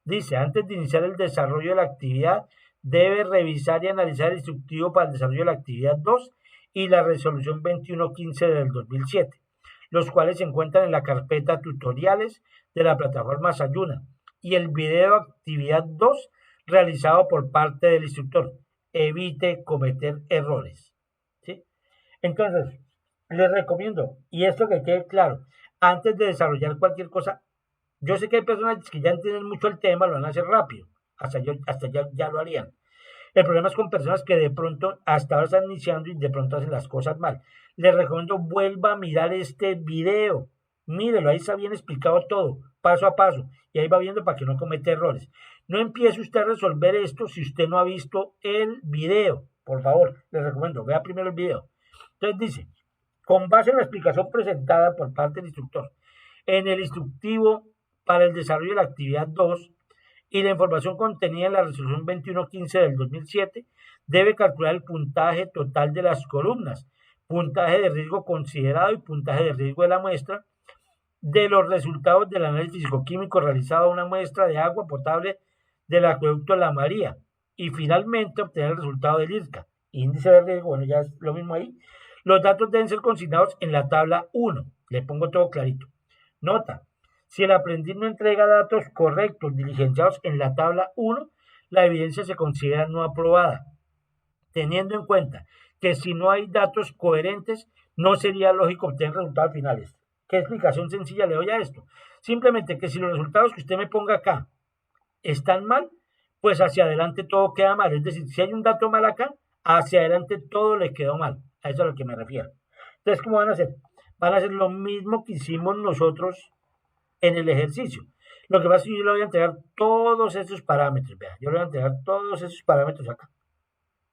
Dice, antes de iniciar el desarrollo de la actividad, debe revisar y analizar el instructivo para el desarrollo de la actividad 2 y la resolución 2115 del 2007, los cuales se encuentran en la carpeta tutoriales de la plataforma Sayuna y el video actividad 2 realizado por parte del instructor. Evite cometer errores. ¿Sí? Entonces, les recomiendo, y esto que quede claro, antes de desarrollar cualquier cosa, yo sé que hay personas que ya entienden mucho el tema, lo van a hacer rápido, hasta ya lo harían. El problema es con personas que de pronto hasta ahora están iniciando y de pronto hacen las cosas mal. Les recomiendo vuelva a mirar este video. Mírelo, ahí está bien explicado todo, paso a paso. Y ahí va viendo para que no cometa errores. No empiece usted a resolver esto si usted no ha visto el video. Por favor, les recomiendo, vea primero el video. Entonces dice, con base en la explicación presentada por parte del instructor, en el instructivo para el desarrollo de la actividad 2, y la información contenida en la resolución 2115 del 2007, debe calcular el puntaje total de las columnas, puntaje de riesgo considerado y puntaje de riesgo de la muestra, de los resultados del análisis físico-químico realizado a una muestra de agua potable del acueducto La María y finalmente obtener el resultado del IRCA. Índice de riesgo, bueno, ya es lo mismo ahí. Los datos deben ser consignados en la tabla 1. Le pongo todo clarito. Nota, si el aprendiz no entrega datos correctos diligenciados en la tabla 1, la evidencia se considera no aprobada, teniendo en cuenta que si no hay datos coherentes, no sería lógico obtener resultados finales. ¿Qué explicación sencilla le doy a esto? Simplemente que si los resultados que usted me ponga acá están mal, pues hacia adelante todo queda mal. Es decir, si hay un dato mal acá, hacia adelante todo le quedó mal. A eso es a lo que me refiero. Entonces, ¿cómo van a hacer? Van a hacer lo mismo que hicimos nosotros en el ejercicio. Lo que pasa es que yo le voy a entregar todos esos parámetros. Vea, yo le voy a entregar todos esos parámetros acá.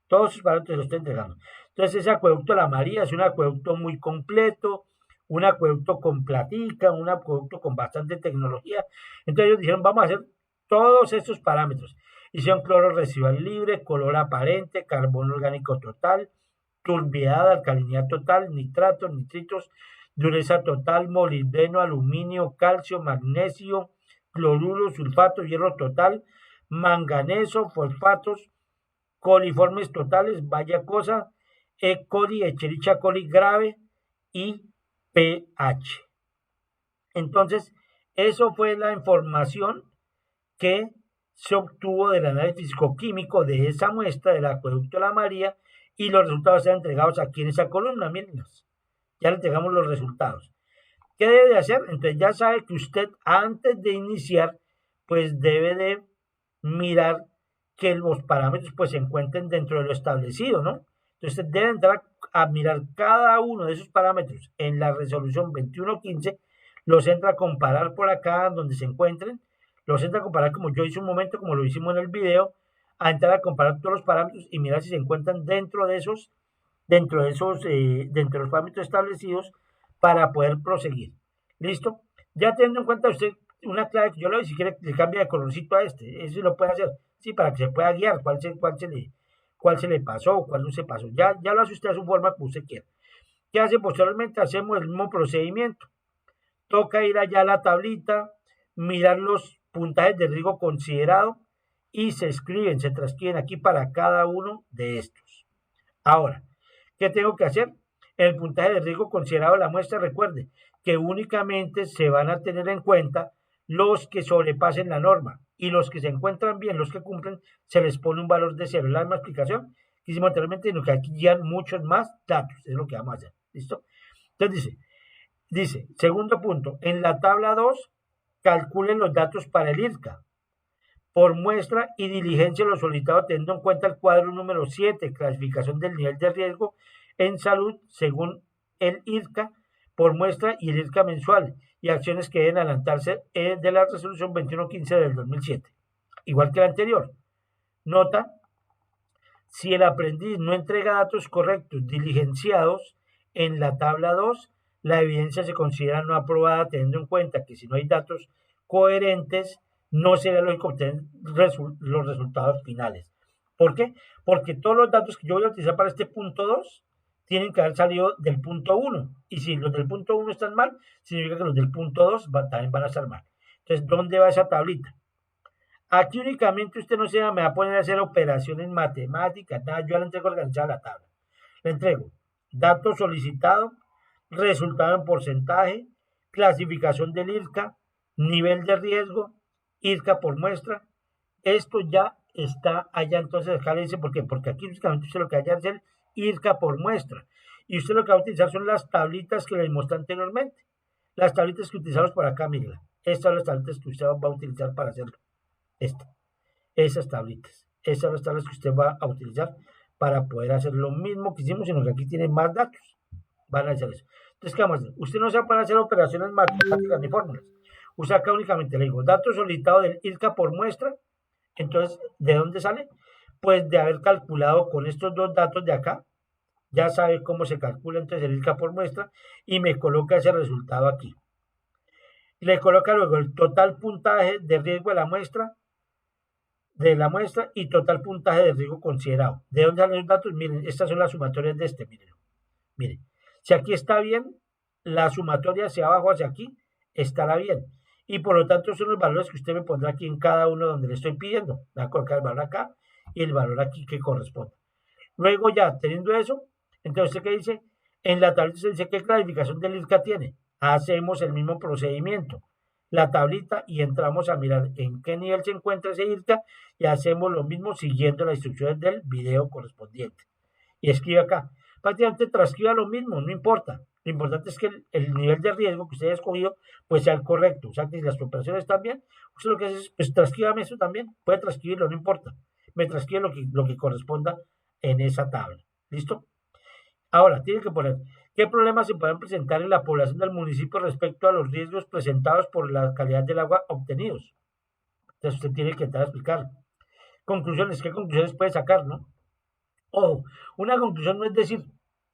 Todos esos parámetros los estoy entregando. Entonces, ese acueducto La María es un acueducto muy completo, un acueducto con platica, un acueducto con bastante tecnología. Entonces ellos dijeron, vamos a hacer todos estos parámetros. Hicieron cloro residual libre, color aparente, carbono orgánico total, turbiedad, alcalinidad total, nitratos, nitritos, dureza total, molibdeno, aluminio, calcio, magnesio, cloruro, sulfato, hierro total, manganeso, fosfatos, coliformes totales, vaya cosa, E. coli, Escherichia coli grave y pH. Entonces, eso fue la información que se obtuvo del análisis físico-químico de esa muestra del acueducto La María y los resultados están entregados aquí en esa columna, mírenlos. Ya le entregamos los resultados. ¿Qué debe de hacer? Entonces ya sabe que usted antes de iniciar, pues debe de mirar que los parámetros pues se encuentren dentro de lo establecido, ¿no? Entonces debe entrar a mirar cada uno de esos parámetros en la resolución 2115, los entra a comparar por acá donde se encuentren, los entra a comparar como yo hice un momento, como lo hicimos en el video, a entrar a comparar todos los parámetros y mirar si se encuentran dentro de los parámetros establecidos para poder proseguir. ¿Listo? Ya teniendo en cuenta usted una clave que yo le doy, si quiere le cambia de colorcito a este, eso lo puede hacer, sí, para que se pueda guiar cuál se le pasó, cuál no se pasó. Ya lo hace usted a su forma como usted quiera. ¿Qué hace posteriormente? Hacemos el mismo procedimiento. Toca ir allá a la tablita, mirar los puntajes de riesgo considerado y se transcriben aquí para cada uno de estos. Ahora, ¿qué tengo que hacer? El puntaje de riesgo considerado en la muestra, recuerde que únicamente se van a tener en cuenta los que sobrepasen la norma y los que se encuentran bien, los que cumplen, se les pone un valor de 0. Es la misma explicación que hicimos anteriormente, sino que aquí ya muchos más datos, es lo que vamos a hacer. ¿Listo? Entonces dice, segundo punto, en la tabla 2, calculen los datos para el IRCA por muestra y diligencia lo solicitado teniendo en cuenta el cuadro número 7, clasificación del nivel de riesgo en salud según el IRCA por muestra y el IRCA mensual y acciones que deben adelantarse de la resolución 2115 del 2007. Igual que la anterior. Nota, si el aprendiz no entrega datos correctos diligenciados en la tabla 2, la evidencia se considera no aprobada teniendo en cuenta que si no hay datos coherentes, no será lógico obtener los resultados finales. ¿Por qué? Porque todos los datos que yo voy a utilizar para este punto 2 tienen que haber salido del punto 1. Y si los del punto 1 están mal, significa que los del punto 2 también van a estar mal. Entonces, ¿dónde va esa tablita? Aquí únicamente usted no se me va a poner a hacer operaciones matemáticas, nada, yo le entrego organizada la tabla. Le entrego dato solicitado, resultado en porcentaje, clasificación del IRCA, nivel de riesgo, IRCA por muestra. Esto ya está allá, entonces acá le dice por qué, porque aquí únicamente usted lo que haya es el IRCA por muestra. Y usted lo que va a utilizar son las tablitas que le mostré anteriormente. Las tablitas que utilizamos por acá, mire. Estas son las tablitas que usted va a utilizar para hacerlo. Esas tablitas. Esas son las tablas que usted va a utilizar para poder hacer lo mismo que hicimos, sino que aquí tiene más datos. Van a hacer eso. Entonces, ¿qué vamos a hacer? Usted no se va a hacer operaciones matemáticas ni fórmulas. Usa acá únicamente, le digo, datos solicitados del IRCA por muestra. Entonces, ¿de dónde sale? Pues de haber calculado con estos dos datos de acá. Ya sabe cómo se calcula entonces el IRCA por muestra y me coloca ese resultado aquí. Le coloca luego el total puntaje de riesgo de la muestra y total puntaje de riesgo considerado. ¿De dónde salen los datos? Miren, estas son las sumatorias de este, miren. Si aquí está bien, la sumatoria hacia abajo, hacia aquí, estará bien. Y por lo tanto son los valores que usted me pondrá aquí en cada uno donde le estoy pidiendo. Va a colocar el valor acá y el valor aquí que corresponde. Luego ya, teniendo eso, entonces, ¿qué dice? En la tablita se dice qué clasificación del IRCA tiene. Hacemos el mismo procedimiento. La tablita y entramos a mirar en qué nivel se encuentra ese IRCA y hacemos lo mismo siguiendo las instrucciones del video correspondiente. Y escribe acá. Prácticamente transcriba lo mismo, no importa. Lo importante es que el nivel de riesgo que usted haya escogido pues sea el correcto. O sea, que si las operaciones están bien, usted lo que hace es, pues transcríbame eso también. Puede transcribirlo, no importa. Me transcribe lo que corresponda en esa tabla. ¿Listo? Ahora, tiene que poner, ¿qué problemas se pueden presentar en la población del municipio respecto a los riesgos presentados por la calidad del agua obtenidos? Entonces usted tiene que entrar a explicar. Conclusiones, ¿qué conclusiones puede sacar, no? Ojo, una conclusión no es decir,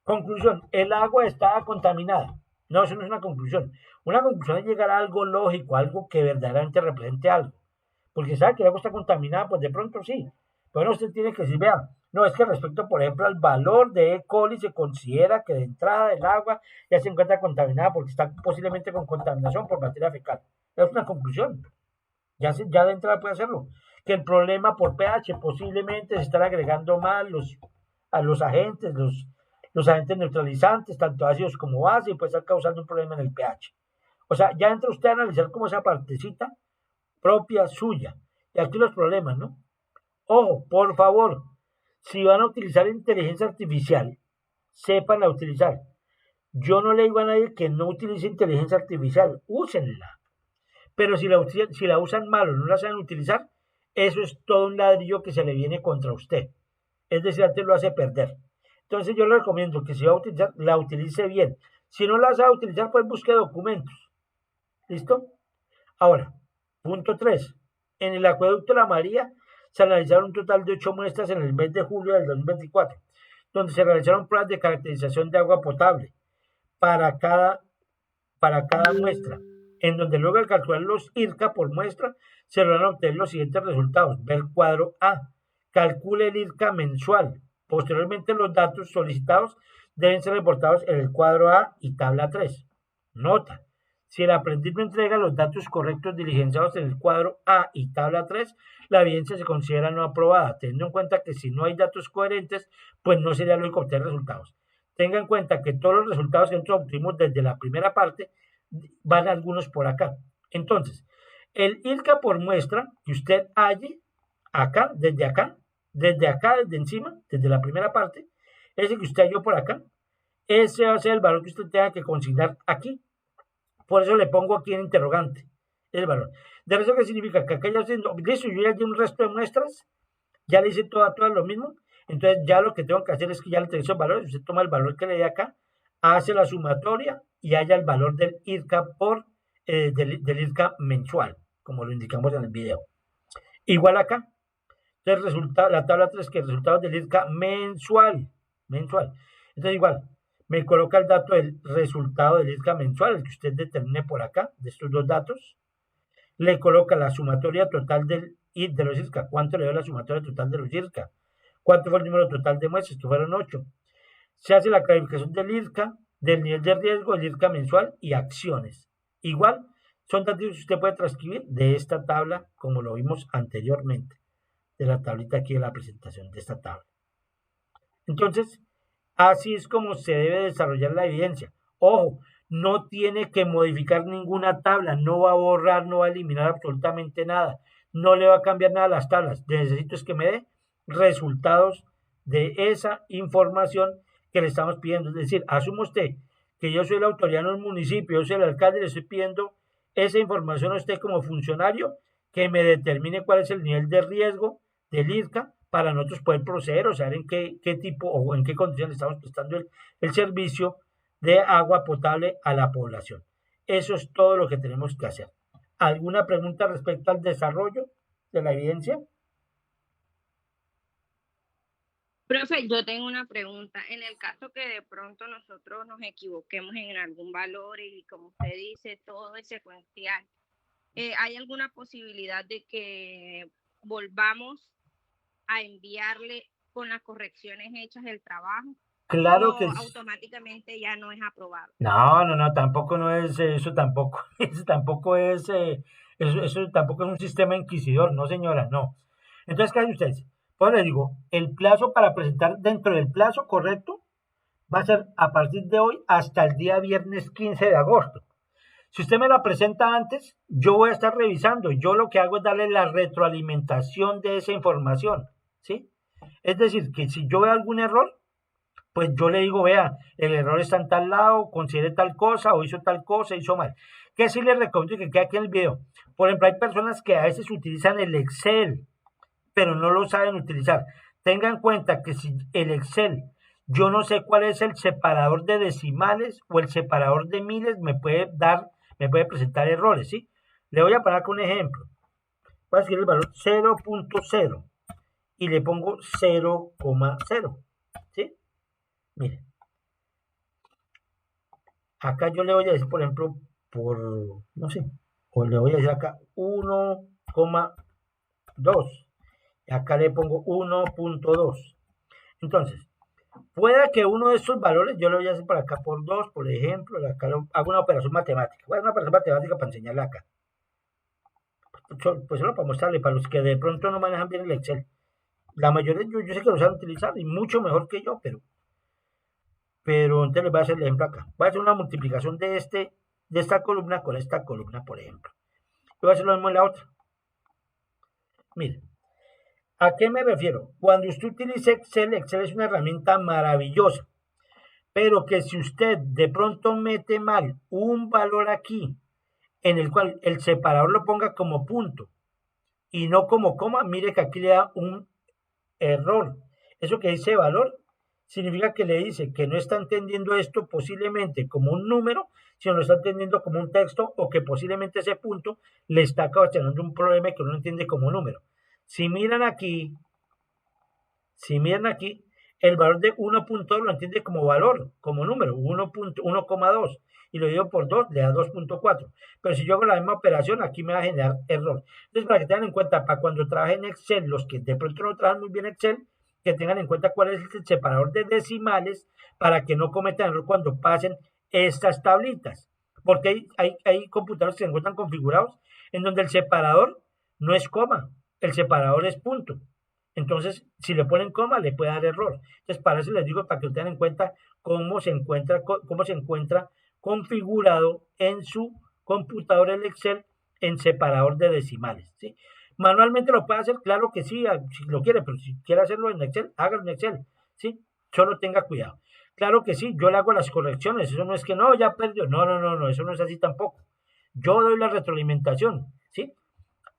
conclusión, el agua está contaminada. No, eso no es una conclusión. Una conclusión es llegar a algo lógico, algo que verdaderamente represente algo. Porque sabe que el agua está contaminada, pues de pronto sí. Pero usted tiene que decir, vea, no, es que respecto, por ejemplo, al valor de E. coli se considera que de entrada el agua ya se encuentra contaminada porque está posiblemente con contaminación por materia fecal. Es una conclusión. Ya de entrada puede hacerlo. Que el problema por pH posiblemente se están agregando mal a los agentes, los agentes neutralizantes, tanto ácidos como base, y puede estar causando un problema en el pH. O sea, ya entra usted a analizar como esa partecita propia suya. Y aquí los problemas, ¿no? Ojo, por favor, si van a utilizar inteligencia artificial, sépanla utilizar. Yo no le digo a nadie que no utilice inteligencia artificial, úsenla. Pero si la usan mal o no la saben utilizar, eso es todo un ladrillo que se le viene contra usted. Es decir, antes lo hace perder. Entonces yo le recomiendo que si va a utilizar, la utilice bien. Si no la sabe utilizar, pues busque documentos. ¿Listo? Ahora, punto 3. En el acueducto La María se analizaron un total de 8 muestras en el mes de julio del 2024, donde se realizaron pruebas de caracterización de agua potable para cada muestra, en donde luego de calcular los IRCA por muestra, se van a obtener los siguientes resultados. Ver cuadro A. Calcule el IRCA mensual. Posteriormente, los datos solicitados deben ser reportados en el cuadro A y tabla 3. Nota. Si el aprendiz no entrega los datos correctos diligenciados en el cuadro A y tabla 3, la evidencia se considera no aprobada, teniendo en cuenta que si no hay datos coherentes, pues no sería lógico obtener resultados. Tenga en cuenta que todos los resultados que nosotros obtuvimos desde la primera parte van algunos por acá. Entonces, el IRCA por muestra que usted halle acá, desde encima, desde la primera parte, ese que usted halló por acá, ese va a ser el valor que usted tenga que consignar aquí. Por eso le pongo aquí en interrogante el valor. ¿De eso qué significa? Que acá ya listo, yo ya di un resto de muestras, ya le hice todas lo mismo, entonces ya lo que tengo que hacer es que ya le tengo esos valores, usted toma el valor que le dé acá, hace la sumatoria y haya el valor del IRCA del IRCA mensual, como lo indicamos en el video. Igual acá, entonces la tabla 3 que es resultados del IRCA mensual. Entonces igual, me coloca el dato del resultado del IRCA mensual, el que usted determine por acá, de estos dos datos. Le coloca la sumatoria total de los IRCA. ¿Cuánto le dio la sumatoria total de los IRCA? ¿Cuánto fue el número total de muestras? Que fueron 8. Se hace la calificación del IRCA, del nivel de riesgo, del IRCA mensual y acciones. Igual, son datos que usted puede transcribir de esta tabla, como lo vimos anteriormente, de la tablita aquí de la presentación de esta tabla. Entonces, así es como se debe desarrollar la evidencia. Ojo, no tiene que modificar ninguna tabla, no va a borrar, no va a eliminar absolutamente nada, no le va a cambiar nada a las tablas. Necesito es que me dé resultados de esa información que le estamos pidiendo. Es decir, asume usted que yo soy la autoridad en un municipio, yo soy el alcalde, le estoy pidiendo esa información a usted como funcionario que me determine cuál es el nivel de riesgo del IRCA para nosotros poder proceder o saber en qué tipo o en qué condiciones estamos prestando el servicio de agua potable a la población. Eso es todo lo que tenemos que hacer. ¿Alguna pregunta respecto al desarrollo de la evidencia? Profe, yo tengo una pregunta. En el caso que de pronto nosotros nos equivoquemos en algún valor y como usted dice, todo es secuencial, ¿hay alguna posibilidad de que volvamos a enviarle con las correcciones hechas el trabajo? Claro que automáticamente ya no es aprobado. No, tampoco no es eso, tampoco, eso tampoco es, eso tampoco es un sistema inquisidor, no señora, no. Entonces, ¿qué hacen ustedes? Pues les digo, el plazo para presentar dentro del plazo correcto va a ser a partir de hoy hasta el día viernes 15 de agosto. Si usted me la presenta antes, yo voy a estar revisando. Yo lo que hago es darle la retroalimentación de esa información, ¿sí? Es decir, que si yo veo algún error, pues yo le digo, vea, el error está en tal lado, considere tal cosa, o hizo tal cosa, hizo mal. ¿Qué sí les recomiendo que quede aquí en el video? Por ejemplo, hay personas que a veces utilizan el Excel, pero no lo saben utilizar. Tengan en cuenta que si el Excel, yo no sé cuál es el separador de decimales o el separador de miles, me puede presentar errores, ¿sí? Le voy a poner acá un ejemplo. Voy a escribir el valor 0.0 y le pongo 0,0, ¿sí? Mire, acá yo le voy a decir, por ejemplo, no sé, o le voy a decir acá 1,2. Acá le pongo 1.2. Entonces, puede que uno de estos valores, yo lo voy a hacer por acá por 2, por ejemplo, acá hago una operación matemática. Voy a hacer una operación matemática para enseñarle acá. Pues solo para mostrarle, para los que de pronto no manejan bien el Excel. La mayoría, yo sé que lo saben utilizar y mucho mejor que yo, pero entonces les voy a hacer el ejemplo acá. Voy a hacer una multiplicación de esta columna con esta columna, por ejemplo. Voy a hacer lo mismo en la otra. Miren, ¿a qué me refiero? Cuando usted utilice Excel, Excel es una herramienta maravillosa, pero que si usted de pronto mete mal un valor aquí, en el cual el separador lo ponga como punto y no como coma, mire que aquí le da un error. Eso que dice valor significa que le dice que no está entendiendo esto posiblemente como un número, sino lo está entendiendo como un texto o que posiblemente ese punto le está ocasionando un problema que no entiende como número. Si miran aquí, el valor de 1.2 lo entiende como valor, como número, 1,2 y lo divido por 2, le da 2.4. Pero si yo hago la misma operación, aquí me va a generar error. Entonces, para que tengan en cuenta, para cuando trabajen Excel, los que de pronto no trabajan muy bien Excel, que tengan en cuenta cuál es el separador de decimales para que no cometan error cuando pasen estas tablitas. porque hay computadores que se encuentran configurados en donde el separador no es coma, el separador es punto. Entonces, si le ponen coma, le puede dar error. Entonces, para eso les digo, para que tengan en cuenta cómo se encuentra configurado en su computador el Excel en separador de decimales, ¿sí? Manualmente lo puede hacer, claro que sí, si lo quiere, pero si quiere hacerlo en Excel, hágalo en Excel, ¿sí? Solo tenga cuidado. Claro que sí, yo le hago las correcciones, eso no es que no, ya perdió, no, eso no es así tampoco. Yo doy la retroalimentación, ¿sí?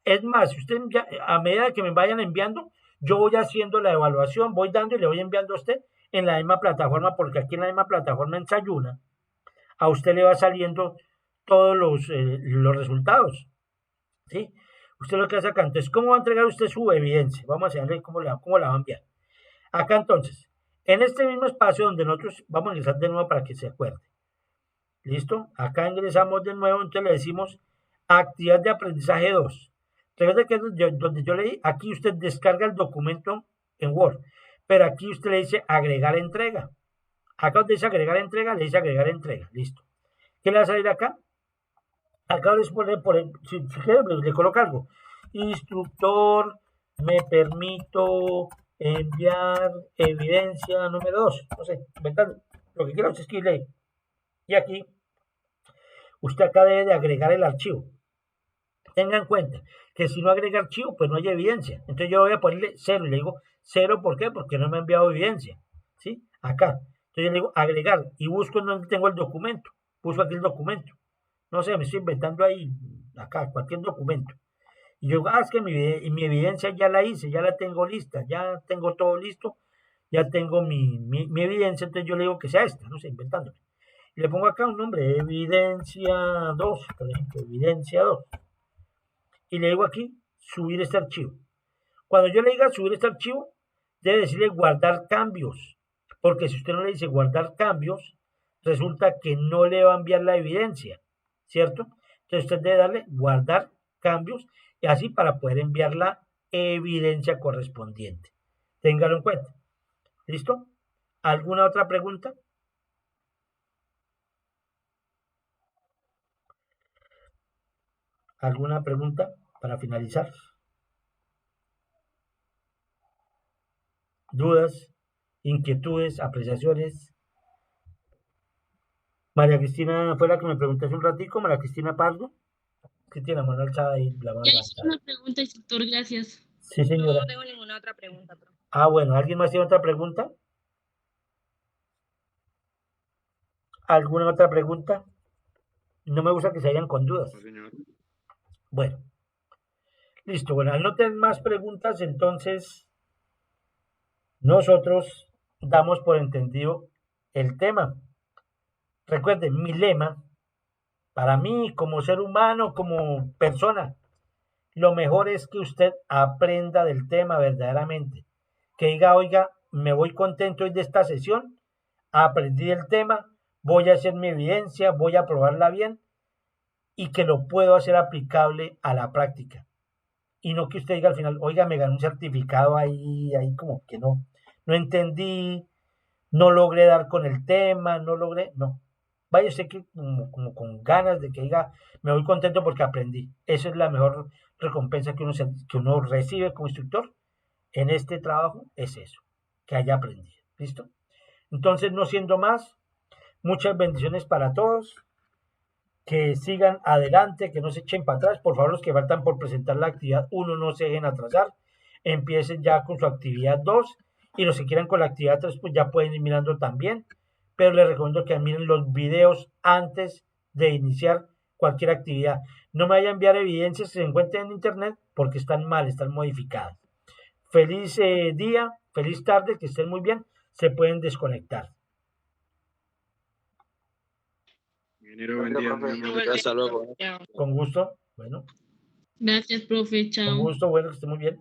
Es más, usted a medida que me vayan enviando, yo voy haciendo la evaluación, voy dando y le voy enviando a usted en la misma plataforma, porque aquí en la misma plataforma en Sayuna, a usted le va saliendo todos los resultados, ¿sí? Usted lo que hace acá, entonces, ¿cómo va a entregar usted su evidencia? Vamos a enseñarle cómo la va a enviar. Acá entonces, en este mismo espacio donde nosotros vamos a ingresar de nuevo para que se acuerde. ¿Listo? Acá ingresamos de nuevo, entonces le decimos actividad de aprendizaje 2. Recuerda que es donde yo leí, aquí usted descarga el documento en Word, pero aquí usted le dice agregar entrega. Acá donde dice agregar entrega, le dice agregar entrega. Listo. ¿Qué le va a salir acá? Acá les pone, si quiere, le coloca algo. Instructor, me permito enviar evidencia número 2. No sé, inventando. Lo que quiera usted escribirle ahí. Y aquí, usted acá debe de agregar el archivo. Tenga en cuenta que si no agrega archivo, pues no hay evidencia. Entonces yo voy a ponerle 0 y le digo 0, ¿por qué? Porque no me ha enviado evidencia. ¿Sí? Acá. Entonces yo le digo agregar y busco en donde tengo el documento. Puso aquí el documento. No sé, me estoy inventando ahí, acá, cualquier documento. Y yo, es que mi evidencia ya la hice, ya la tengo lista, ya tengo todo listo, ya tengo mi evidencia, entonces yo le digo que sea esta, no sé, inventándome. Y le pongo acá un nombre, evidencia 2, por ejemplo, evidencia 2. Y le digo aquí, subir este archivo. Cuando yo le diga subir este archivo, debe decirle guardar cambios, porque si usted no le dice guardar cambios, resulta que no le va a enviar la evidencia, ¿cierto? Entonces usted debe darle guardar cambios y así para poder enviar la evidencia correspondiente. Téngalo en cuenta. ¿Listo? ¿Alguna otra pregunta? ¿Alguna pregunta para finalizar? ¿Dudas? ¿Inquietudes? ¿Apreciaciones? María Cristina fue la que me preguntó hace un ratico, María Cristina Pardo, que tiene la mano alzada y la mano Ya hice levantada. una pregunta, instructor, gracias. Sí, señora. No tengo ninguna otra pregunta, profe. Ah, bueno, ¿alguien más tiene otra pregunta? ¿Alguna otra pregunta? No me gusta que se vayan con dudas. No, señor. Bueno, listo. Bueno, al no tener más preguntas, entonces nosotros damos por entendido el tema. Recuerden, mi lema, para mí como ser humano, como persona, lo mejor es que usted aprenda del tema verdaderamente. Que diga, oiga, me voy contento hoy de esta sesión, aprendí el tema, voy a hacer mi evidencia, voy a probarla bien y que lo puedo hacer aplicable a la práctica. Y no que usted diga al final, oiga, me gané un certificado ahí como que no entendí, no logré dar con el tema, no. Vaya usted que como con ganas de que diga, me voy contento porque aprendí. Esa es la mejor recompensa que uno recibe como instructor en este trabajo, es eso, que haya aprendido. ¿Listo? Entonces, no siendo más, muchas bendiciones para todos, que sigan adelante, que no se echen para atrás. Por favor, los que faltan por presentar la actividad 1 no se dejen atrasar, empiecen ya con su actividad 2 y los que quieran con la actividad 3 pues ya pueden ir mirando también, pero les recomiendo que miren los videos antes de iniciar cualquier actividad. No me vayan a enviar evidencias que se encuentren en internet porque están mal, están modificadas. Feliz día, feliz tarde, que estén muy bien, se pueden desconectar. Ingeniero, buen día, muy amable. Hasta luego. Con gusto, bueno, Gracias, profe. con Chao. gusto, bueno, que estén muy bien.